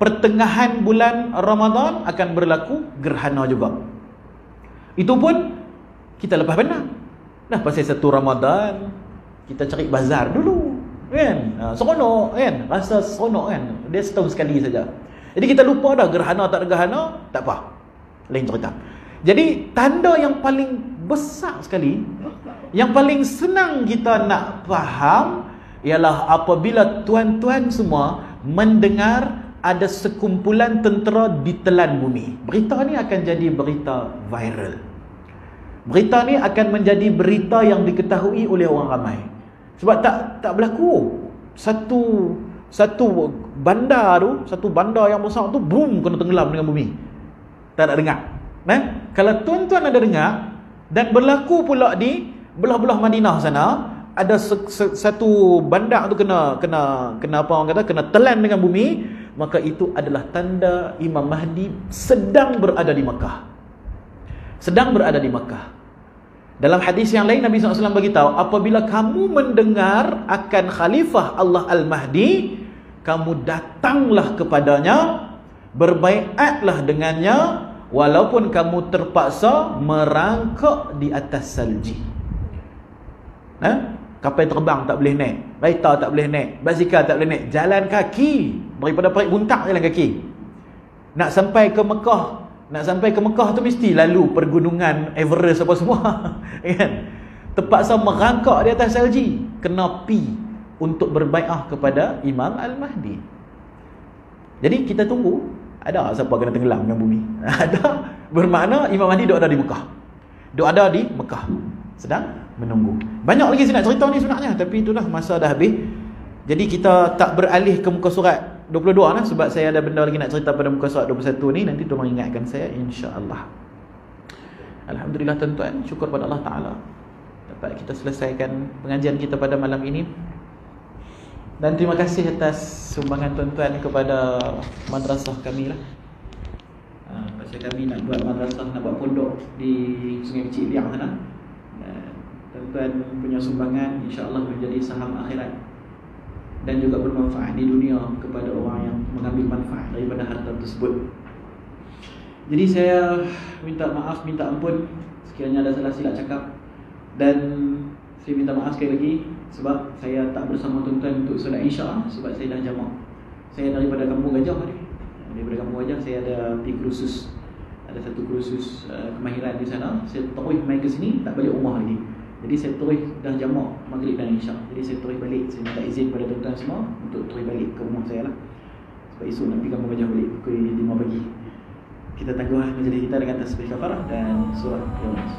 Pertengahan bulan Ramadan akan berlaku gerhana juga. Itu pun kita lepas benar. Dah pasal satu Ramadan kita cari bazar dulu, kan? Seronok kan? Rasa seronok kan? Dia setahun sekali saja. Jadi kita lupa dah gerhana tak ada gerhana, tak apa. Lain cerita. Jadi tanda yang paling besar sekali, yang paling senang kita nak faham ialah apabila tuan-tuan semua mendengar ada sekumpulan tentera ditelan bumi. Berita ni akan jadi berita viral. Berita ni akan menjadi berita yang diketahui oleh orang ramai. Sebab tak berlaku satu bandar tu, satu bandar yang besar tu boom kena tenggelam dengan bumi. Tak nak dengar. Kalau tuan-tuan ada dengar dan berlaku pula di belah-belah Madinah sana, ada satu bandar tu kena apa orang kata, kena telan dengan bumi, maka itu adalah tanda Imam Mahdi sedang berada di Makkah. Sedang berada di Makkah. Dalam hadis yang lain Nabi SAW beritahu, apabila kamu mendengar akan Khalifah Allah Al-Mahdi, kamu datanglah kepadanya, berbaiatlah dengannya, walaupun kamu terpaksa merangkak di atas salji. Kapal terbang tak boleh naik, kereta tak boleh naik, basikal tak boleh naik, jalan kaki daripada Parit Buntak jalan kaki. Nak sampai ke Mekah tu mesti lalu pergunungan Everest apa semua kan? Terpaksa merangkak di atas salji, kena pi untuk berbaiat kepada Imam Al-Mahdi. Jadi kita tunggu, ada siapa kena tenggelam dengan bumi? Ada, bermakna Imam Mahdi duk ada di Mekah. Duk ada di Mekah, sedang menunggu. Banyak lagi saya nak cerita ni sebenarnya, tapi itulah masa dah habis. Jadi kita tak beralih ke muka surat 22 lah, sebab saya ada benda lagi nak cerita pada muka surat 21 ni. Nanti tolong ingatkan saya, insya-Allah. Alhamdulillah tuan-tuan, syukur pada Allah Ta'ala dapat kita selesaikan pengajian kita pada malam ini. Dan terima kasih atas sumbangan tuan-tuan kepada madrasah kami lah. Pasal kami nak buat madrasah, nak buat pondok di Sungai Kecil Liang sana. Tuan-tuan tuan punya sumbangan insya-Allah menjadi saham akhirat dan juga bermanfaat di dunia kepada orang yang mengambil manfaat daripada harta tersebut. Jadi saya minta maaf, minta ampun sekiranya ada salah silap cakap, dan saya minta maaf sekali lagi sebab saya tak bersama tuan-tuan untuk solat Isyak sebab saya dah jamak. Saya daripada Kampung Gajah ni. Daripada Kampung Gajah saya ada pergi kursus. Ada satu kursus kemahiran di sana. Saya terus main ke sini, tak balik rumah lagi. Jadi saya terus dah jamak Maghrib dan Isyak. Jadi saya terus balik. Saya minta izin pada tuan-tuan semua untuk terus balik ke rumah saya lah. Sebab esok nak pergi Kampung Gajah balik pukul 5 pagi. Kita tangguhlah majlis kita dengan tasbih kafarah dan surah Yunus.